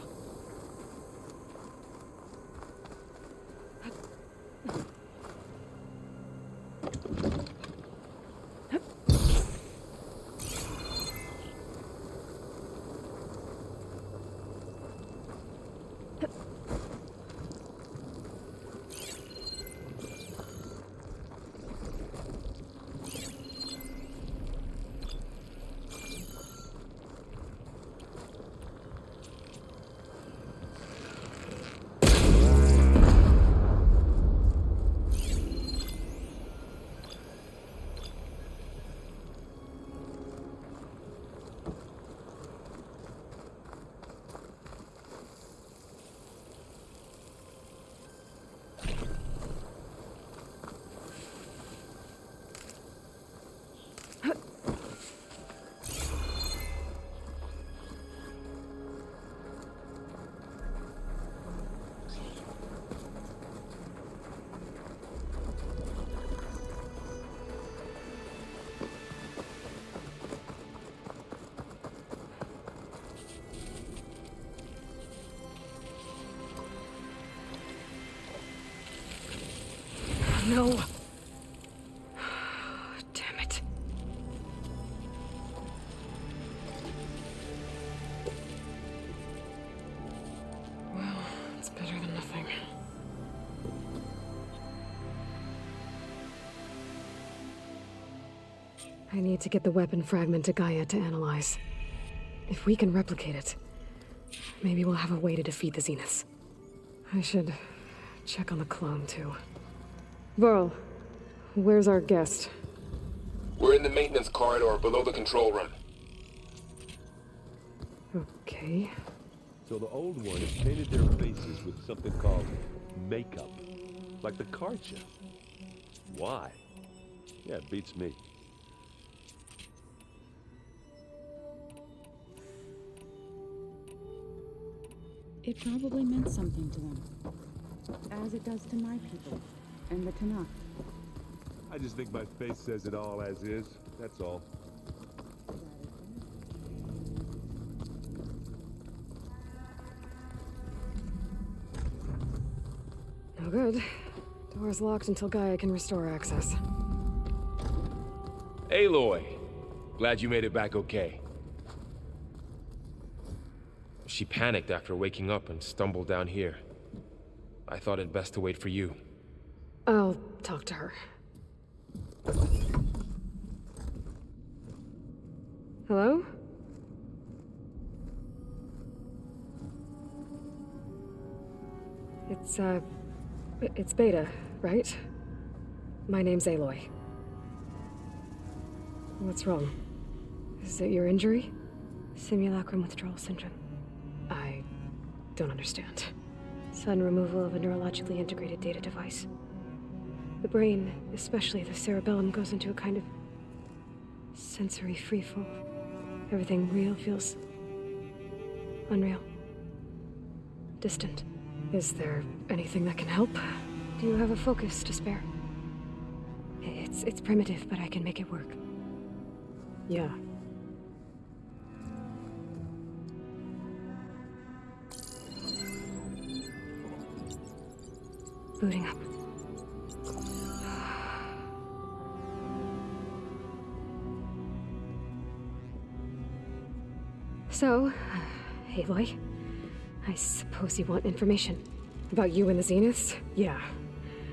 No. Damn it. Well, it's better than nothing. I need to get the weapon fragment to Gaia to analyze. If we can replicate it, maybe we'll have a way to defeat the Zeniths. I should check on the clone, too. Varl, where's our guest? We're in the maintenance corridor below the control room. Okay. So the old one has painted their faces with something called makeup. Like the card show. Why? Yeah, it beats me. It probably meant something to them. As it does to my people. And the Tanakh. I just think my face says it all as is. That's all. No good. Door's locked until Gaia can restore access. Aloy, glad you made it back okay. She panicked after waking up and stumbled down here. I thought it best to wait for you. I'll talk to her. Hello? It's Beta, right? My name's Aloy. What's wrong? Is it your injury? Simulacrum withdrawal syndrome. I don't understand. Sudden removal of a neurologically integrated data device. The brain, especially the cerebellum, goes into a kind of sensory freefall. Everything real feels unreal. Distant. Is there anything that can help? Do you have a focus to spare? It's primitive, but I can make it work. Yeah. Booting up. So, Aloy, I suppose you want information. About you and the Zeniths? Yeah.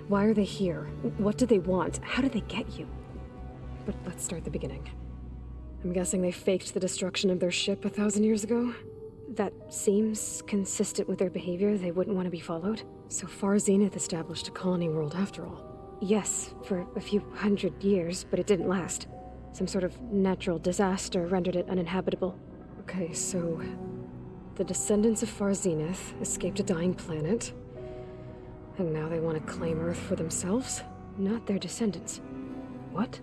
Why are they here? What do they want? How did they get you? But let's start at the beginning. I'm guessing they faked the destruction of their ship 1,000 years ago? That seems consistent with their behavior. They wouldn't want to be followed. So far, Zenith established a colony world after all. Yes, for a few hundred years, but it didn't last. Some sort of natural disaster rendered it uninhabitable. Okay, so the descendants of Far Zenith escaped a dying planet, and now they want to claim Earth for themselves? Not their descendants. What?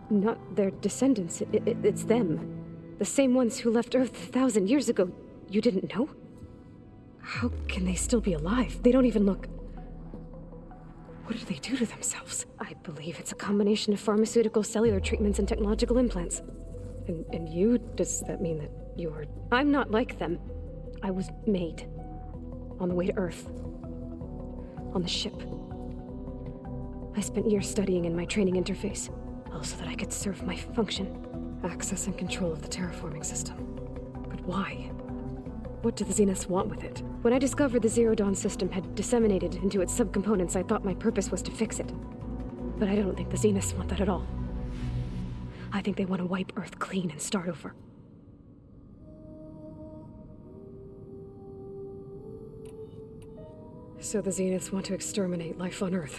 Not their descendants. It's them. The same ones who left Earth 1,000 years ago. You didn't know? How can they still be alive? They don't even look... What did they do to themselves? I believe it's a combination of pharmaceutical, cellular treatments, and technological implants. And you? Does that mean that you're... I'm not like them. I was made. On the way to Earth. On the ship. I spent years studying in my training interface, all so that I could serve my function. Access and control of the terraforming system. But why? What do the Zeniths want with it? When I discovered the Zero Dawn system had disseminated into its subcomponents, I thought my purpose was to fix it. But I don't think the Zeniths want that at all. I think they want to wipe Earth clean and start over. So the Zeniths want to exterminate life on Earth.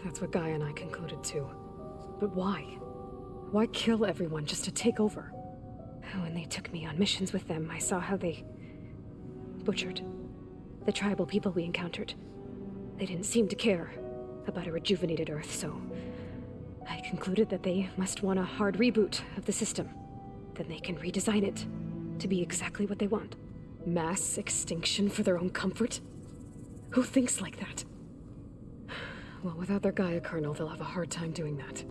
That's what Gaia and I concluded too. But why? Why kill everyone just to take over? When they took me on missions with them, I saw how they butchered the tribal people we encountered. They didn't seem to care about a rejuvenated Earth, so I concluded that they must want a hard reboot of the system. Then they can redesign it to be exactly what they want. Mass extinction for their own comfort? Who thinks like that? Well, without their Gaia kernel, they'll have a hard time doing that.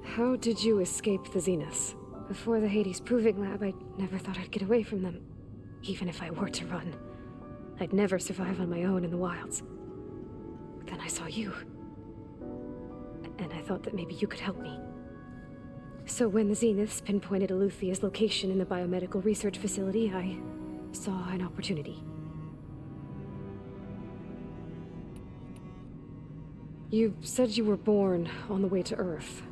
How did you escape the Zeniths? Before the Hades Proving Lab, I never thought I'd get away from them. Even if I were to run, I'd never survive on my own in the wilds. But then I saw you. And I thought that maybe you could help me. So when the Zeniths pinpointed Eluthia's location in the biomedical research facility, I saw an opportunity. You said you were born on the way to Earth.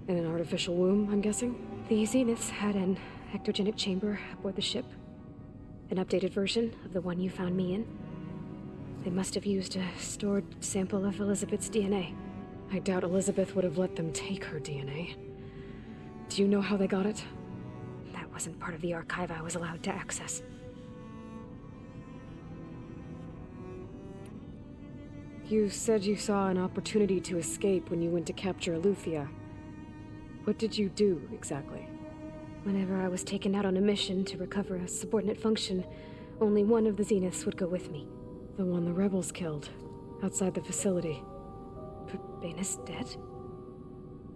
In an artificial womb, I'm guessing? The Zeniths had an ectogenic chamber aboard the ship. An updated version of the one you found me in. They must have used a stored sample of Elizabeth's DNA. I doubt Elizabeth would have let them take her DNA. Do you know how they got it? That wasn't part of the archive I was allowed to access. You said you saw an opportunity to escape when you went to capture Eluthia. What did you do, exactly? Whenever I was taken out on a mission to recover a subordinate function, only one of the Zeniths would go with me. The one the rebels killed, outside the facility. But Baina's dead?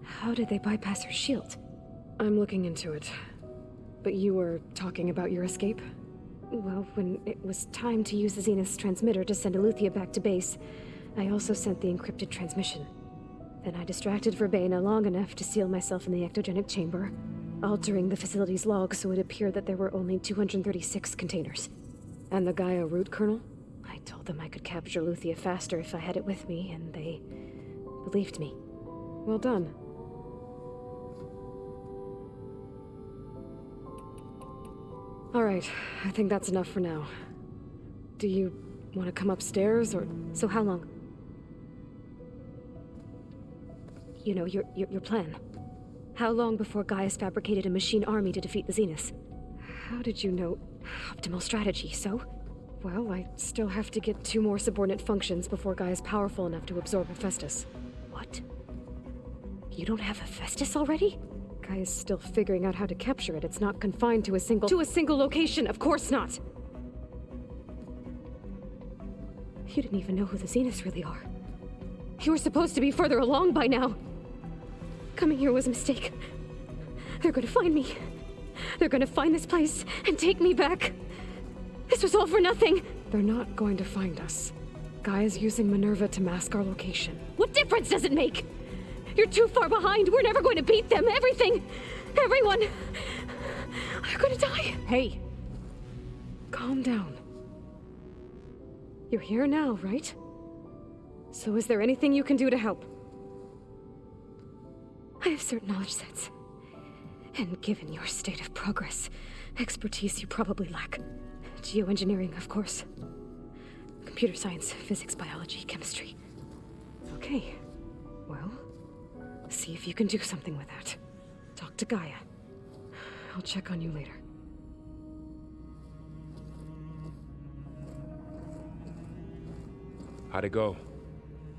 How did they bypass her shield? I'm looking into it. But you were talking about your escape? Well, when it was time to use the Zenith's transmitter to send Eluthia back to base, I also sent the encrypted transmission. Then I distracted Verbaina long enough to seal myself in the ectogenic chamber, altering the facility's log so it appeared that there were only 236 containers. And the Gaia root kernel? I told them I could capture Eluthia faster if I had it with me, and they believed me. Well done. Alright, I think that's enough for now. Do you want to come upstairs, or... So how long? You know, your plan. How long before Gaia's fabricated a machine army to defeat the Zeniths? How did you know? Optimal strategy, so? Well, I still have to get 2 more subordinate functions before Gaia's powerful enough to absorb Hephaestus. What? You don't have Hephaestus already? Gaia's still figuring out how to capture it. It's not confined to a single location, of course not! You didn't even know who the Zeniths really are. You were supposed to be further along by now. Coming here was a mistake. They're gonna find me. They're gonna find this place and take me back. This was all for nothing. They're not going to find us. Gaia's using Minerva to mask our location. What difference does it make? You're too far behind. We're never going to beat them. Everything. Everyone. You're gonna die! Hey! Calm down. You're here now, right? So is there anything you can do to help? I have certain knowledge sets. And given your state of progress, expertise you probably lack. Geoengineering, of course. Computer science, physics, biology, chemistry. Okay. Well, see if you can do something with that. Talk to Gaia. I'll check on you later. How'd it go?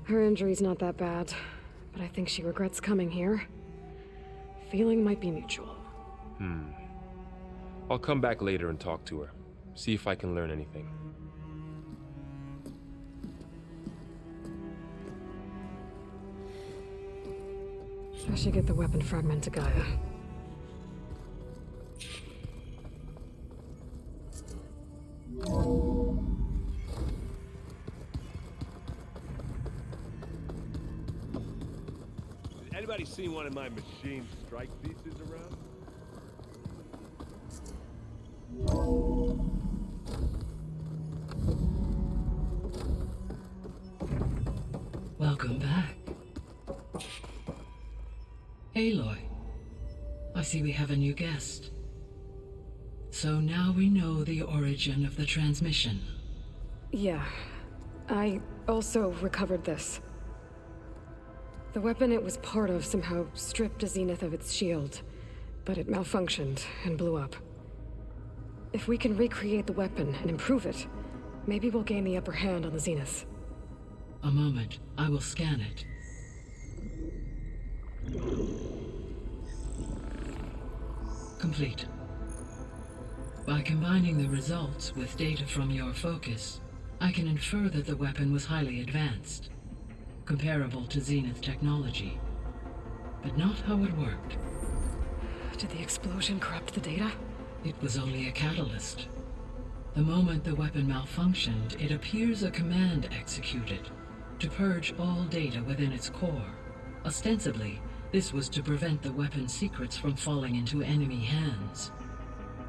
Her injury's not that bad, but I think she regrets coming here. Feeling might be mutual. I'll come back later and talk to her. See if I can learn anything. I should get the weapon fragment to Gaia. Anybody seen one of my machine strike pieces around? Welcome back. Aloy, I see we have a new guest. So now we know the origin of the transmission. Yeah. I also recovered this. The weapon it was part of somehow stripped a Zenith of its shield, but it malfunctioned and blew up. If we can recreate the weapon and improve it, maybe we'll gain the upper hand on the Zeniths. A moment, I will scan it. Complete. By combining the results with data from your focus, I can infer that the weapon was highly advanced, comparable to Zenith technology, but not how it worked. Did the explosion corrupt the data? It was only a catalyst. The moment the weapon malfunctioned, it appears a command executed to purge all data within its core. Ostensibly, this was to prevent the weapon's secrets from falling into enemy hands.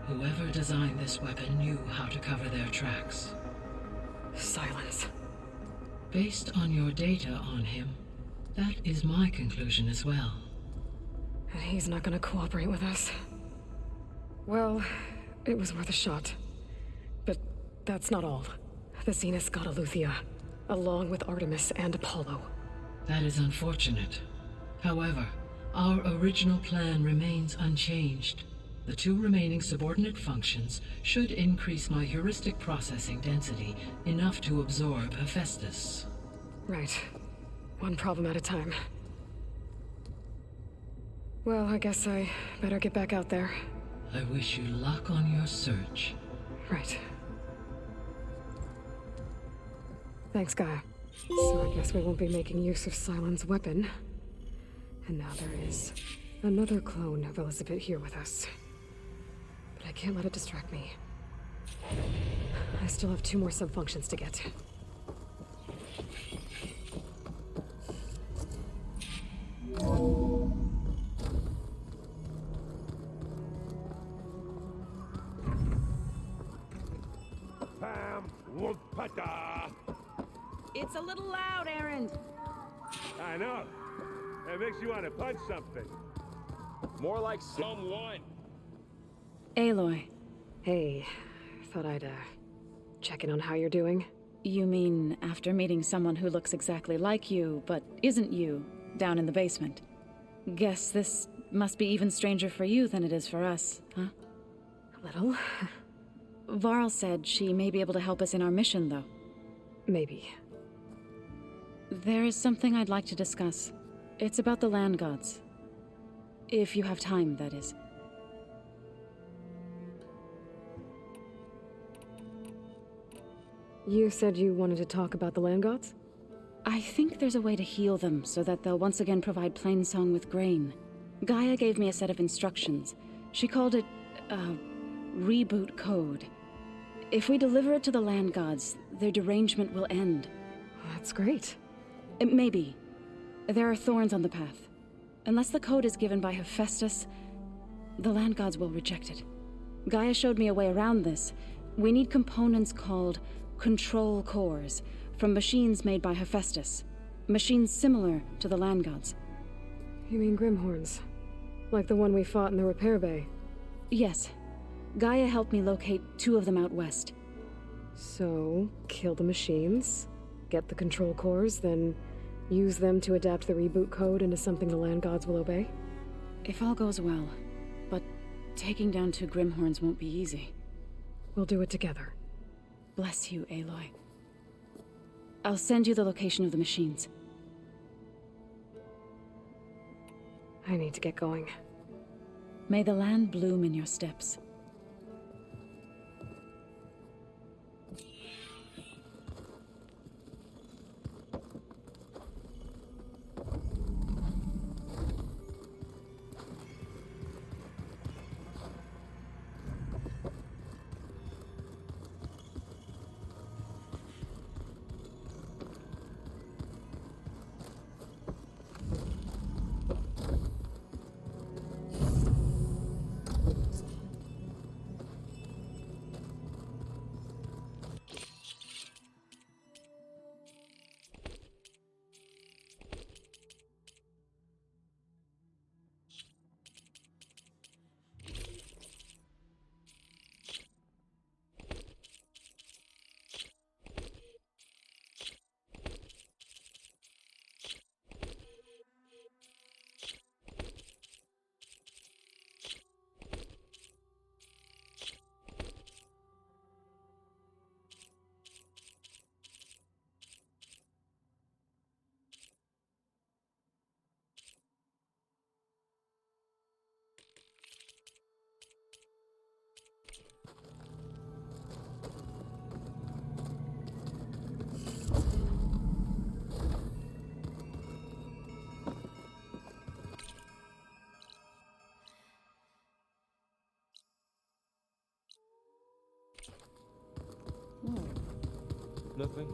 Whoever designed this weapon knew how to cover their tracks. Silence. Based on your data on him, that is my conclusion as well. And he's not gonna cooperate with us. Well, it was worth a shot. But that's not all. The Zeniths got Eleuthia, along with Artemis and Apollo. That is unfortunate. However, our original plan remains unchanged. The two remaining subordinate functions should increase my heuristic processing density enough to absorb Hephaestus. Right. One problem at a time. Well, I guess I better get back out there. I wish you luck on your search. Right. Thanks, Gaia. So I guess we won't be making use of Cylon's weapon. And now there is another clone of Elizabeth here with us. But I can't let it distract me. I still have 2 more subfunctions to get. It's a little loud, Aaron. I know. It makes you want to punch something. More like someone. Aloy. Hey, thought I'd, check in on how you're doing. You mean after meeting someone who looks exactly like you, but isn't you, down in the basement? Guess this must be even stranger for you than it is for us, huh? A little. Varl said she may be able to help us in our mission, though. Maybe. There is something I'd like to discuss. It's about the land gods. If you have time, that is. You said you wanted to talk about the land gods? I think there's a way to heal them so that they'll once again provide Plainsong with grain. Gaia gave me a set of instructions. She called it, reboot code. If we deliver it to the land gods, their derangement will end. That's great. Maybe. There are thorns on the path. Unless the code is given by Hephaestus, the land gods will reject it. Gaia showed me a way around this. We need components called control cores from machines made by Hephaestus. Machines similar to the land gods. You mean Grimhorns? Like the one we fought in the repair bay? Yes. Gaia helped me locate 2 of them out west. So, kill the machines, get the control cores, then use them to adapt the reboot code into something the land gods will obey? If all goes well. But taking down 2 Grimhorns won't be easy. We'll do it together. Bless you, Aloy. I'll send you the location of the machines. I need to get going. May the land bloom in your steps. Nothing?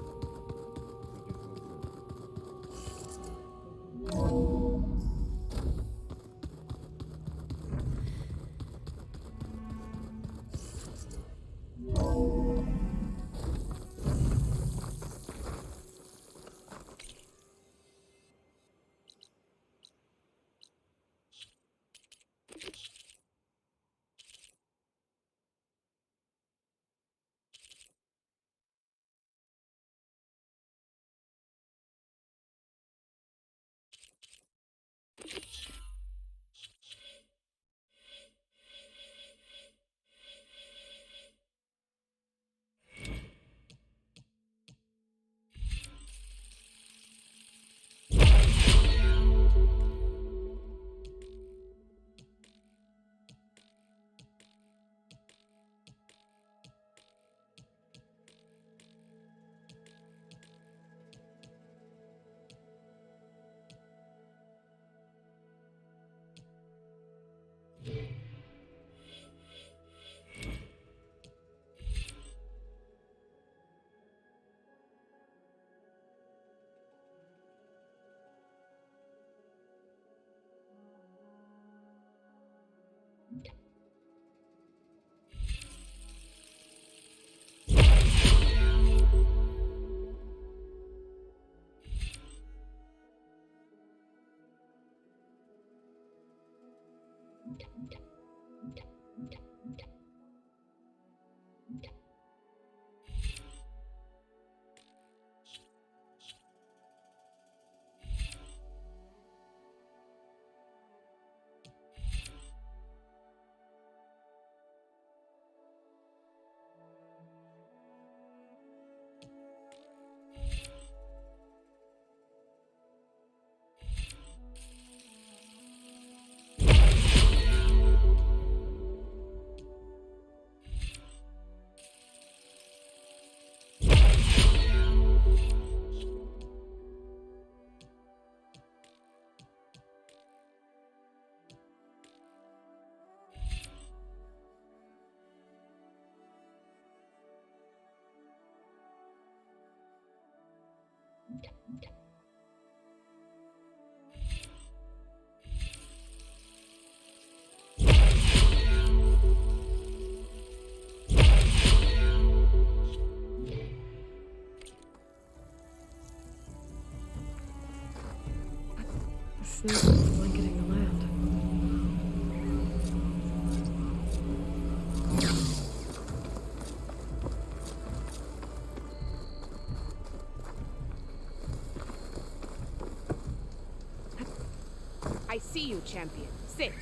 see you, champion. Sit,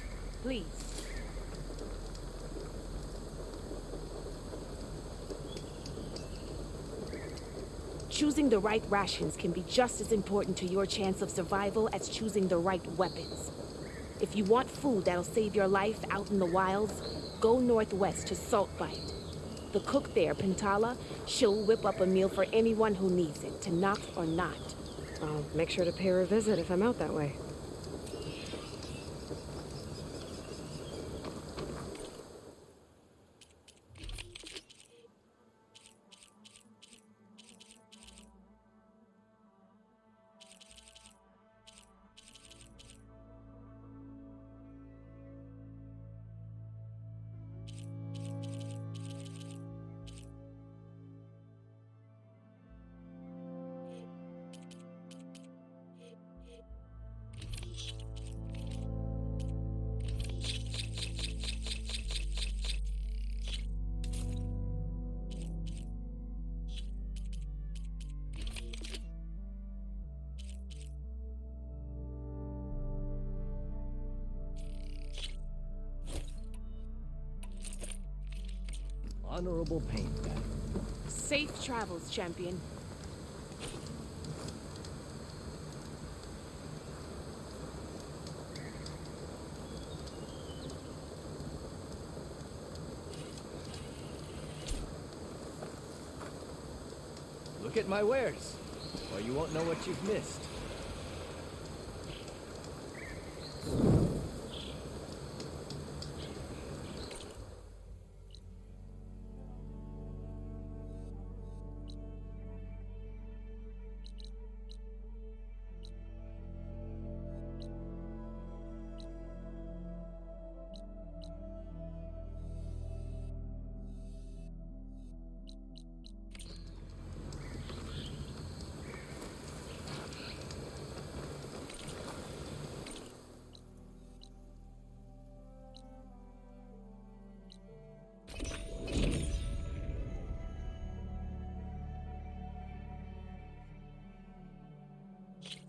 please. Choosing the right rations can be just as important to your chance of survival as choosing the right weapons. If you want food that'll save your life out in the wilds, go northwest to Saltbite. The cook there, Pintala, she'll whip up a meal for anyone who needs it, to knock or not. I'll make sure to pay her a visit if I'm out that way. Honorable painback. Safe travels, champion. Look at my wares, or you won't know what you've missed.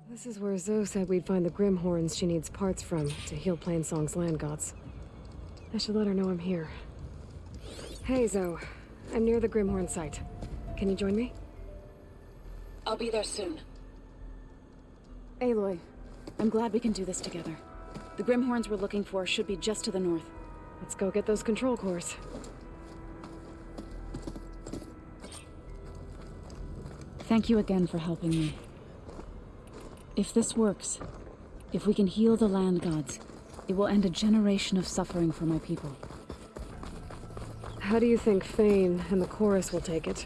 This is where Zoe said we'd find the Grimhorns she needs parts from to heal Plainsong's land gods. I should let her know I'm here. Hey, Zoe. I'm near the Grimhorn site. Can you join me? I'll be there soon. Aloy. I'm glad we can do this together. The Grimhorns we're looking for should be just to the north. Let's go get those control cores. Thank you again for helping me. If this works, if we can heal the land gods, it will end a generation of suffering for my people. How do you think Fane and the chorus will take it?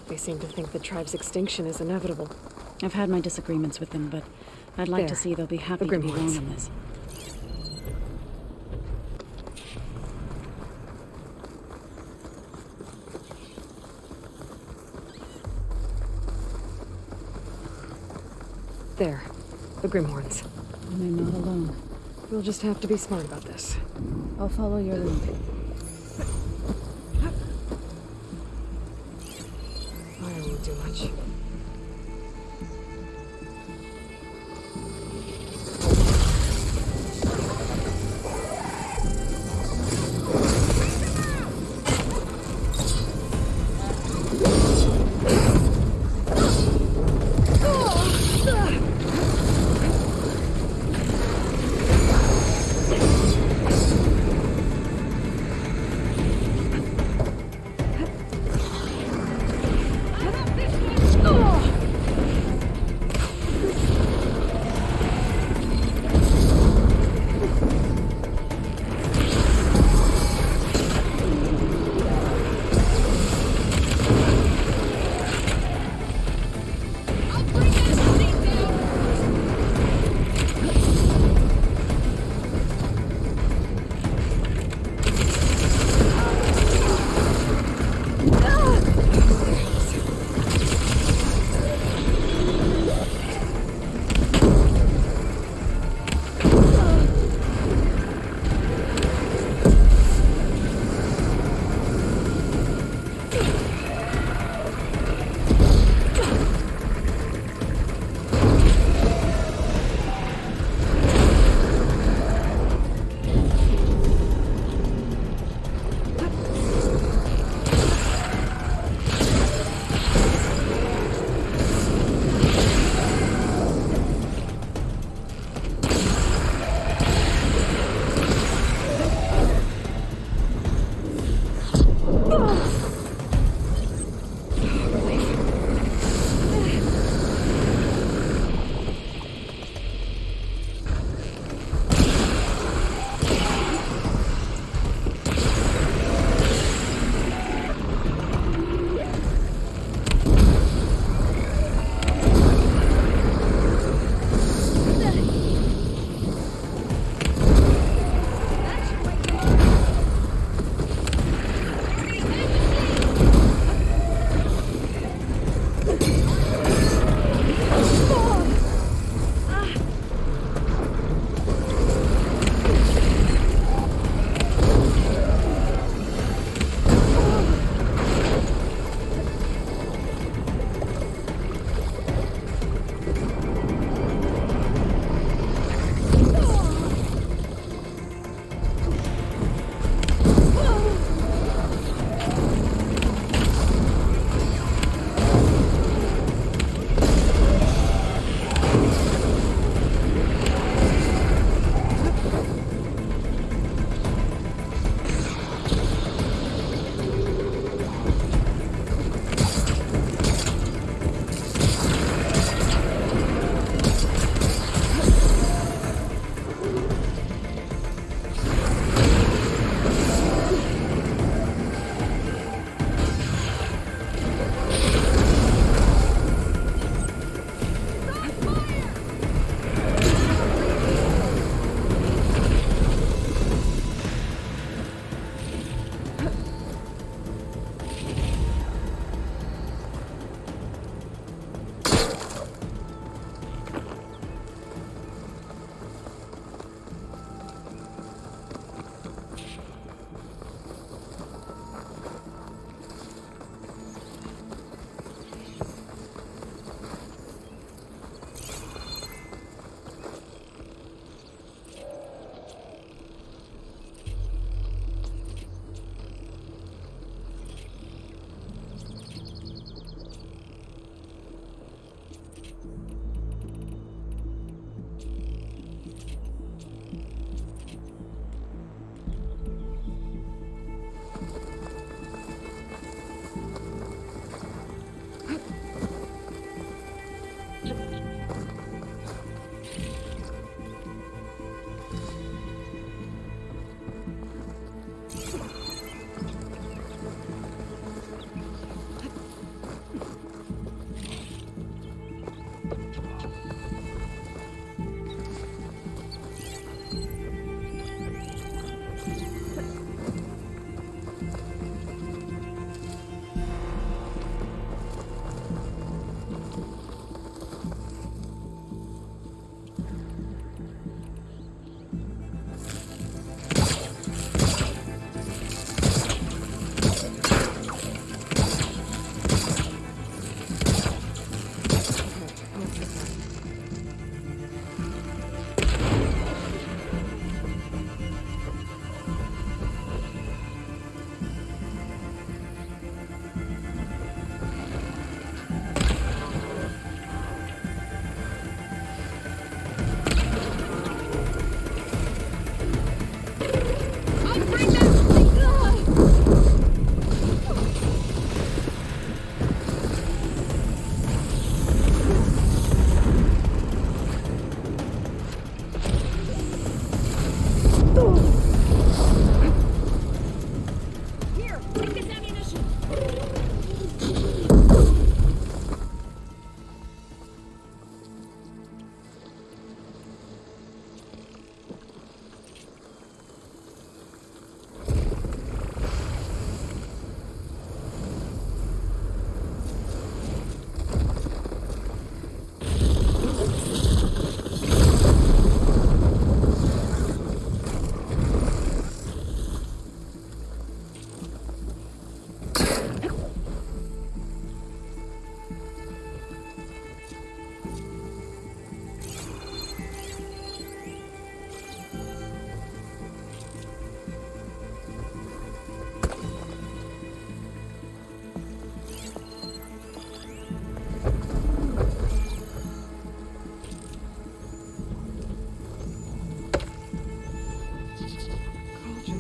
They seem to think the tribe's extinction is inevitable. I've had my disagreements with them, but I'd like to see they'll be happy to be wrong on this. There. The Grimhorns. And they're not alone. We'll just have to be smart about this. I'll follow your lead. I won't do much.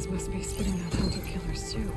drones must be spitting out hunter killers too.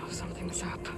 Something's up.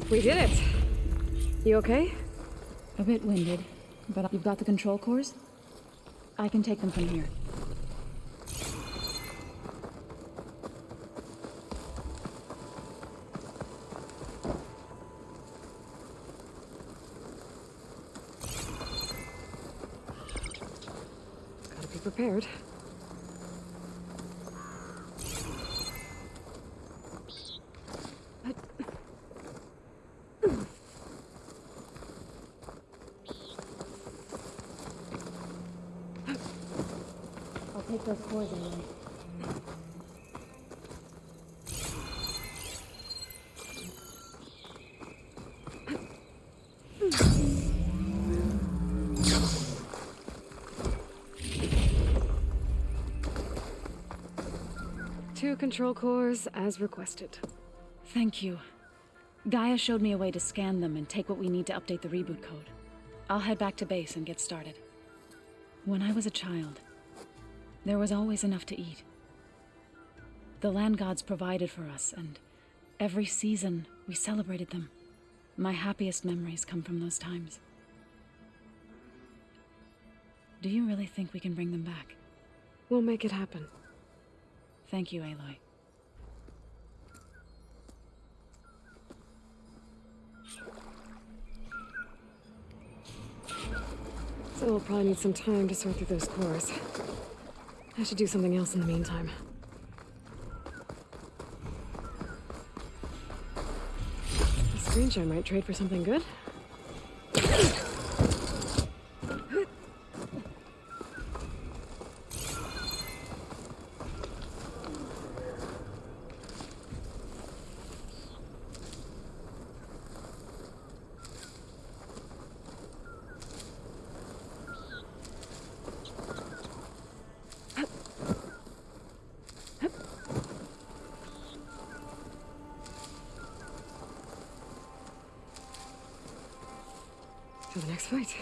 We did it. You okay? A bit winded, but you've got the control cores? I can take them from here. Gotta be prepared. I'll take those cores away. Two control cores as requested. Thank you. Gaia showed me a way to scan them and take what we need to update the reboot code. I'll head back to base and get started. When I was a child, there was always enough to eat. The land gods provided for us, and every season we celebrated them. My happiest memories come from those times. Do you really think we can bring them back? We'll make it happen. Thank you, Aloy. So we'll probably need some time to sort through those cores. I should do something else in the meantime. The screenshot might trade for something good. To the next fight.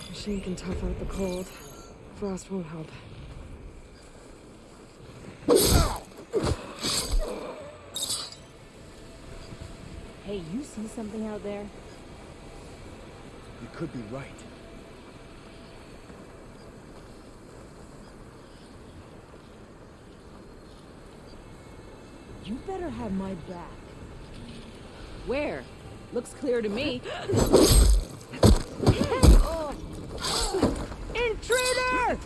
Machine can tough out the cold. Frost won't help. Hey, you see something out there? You could be right. You better have my back. Where? Looks clear to me. Intruder!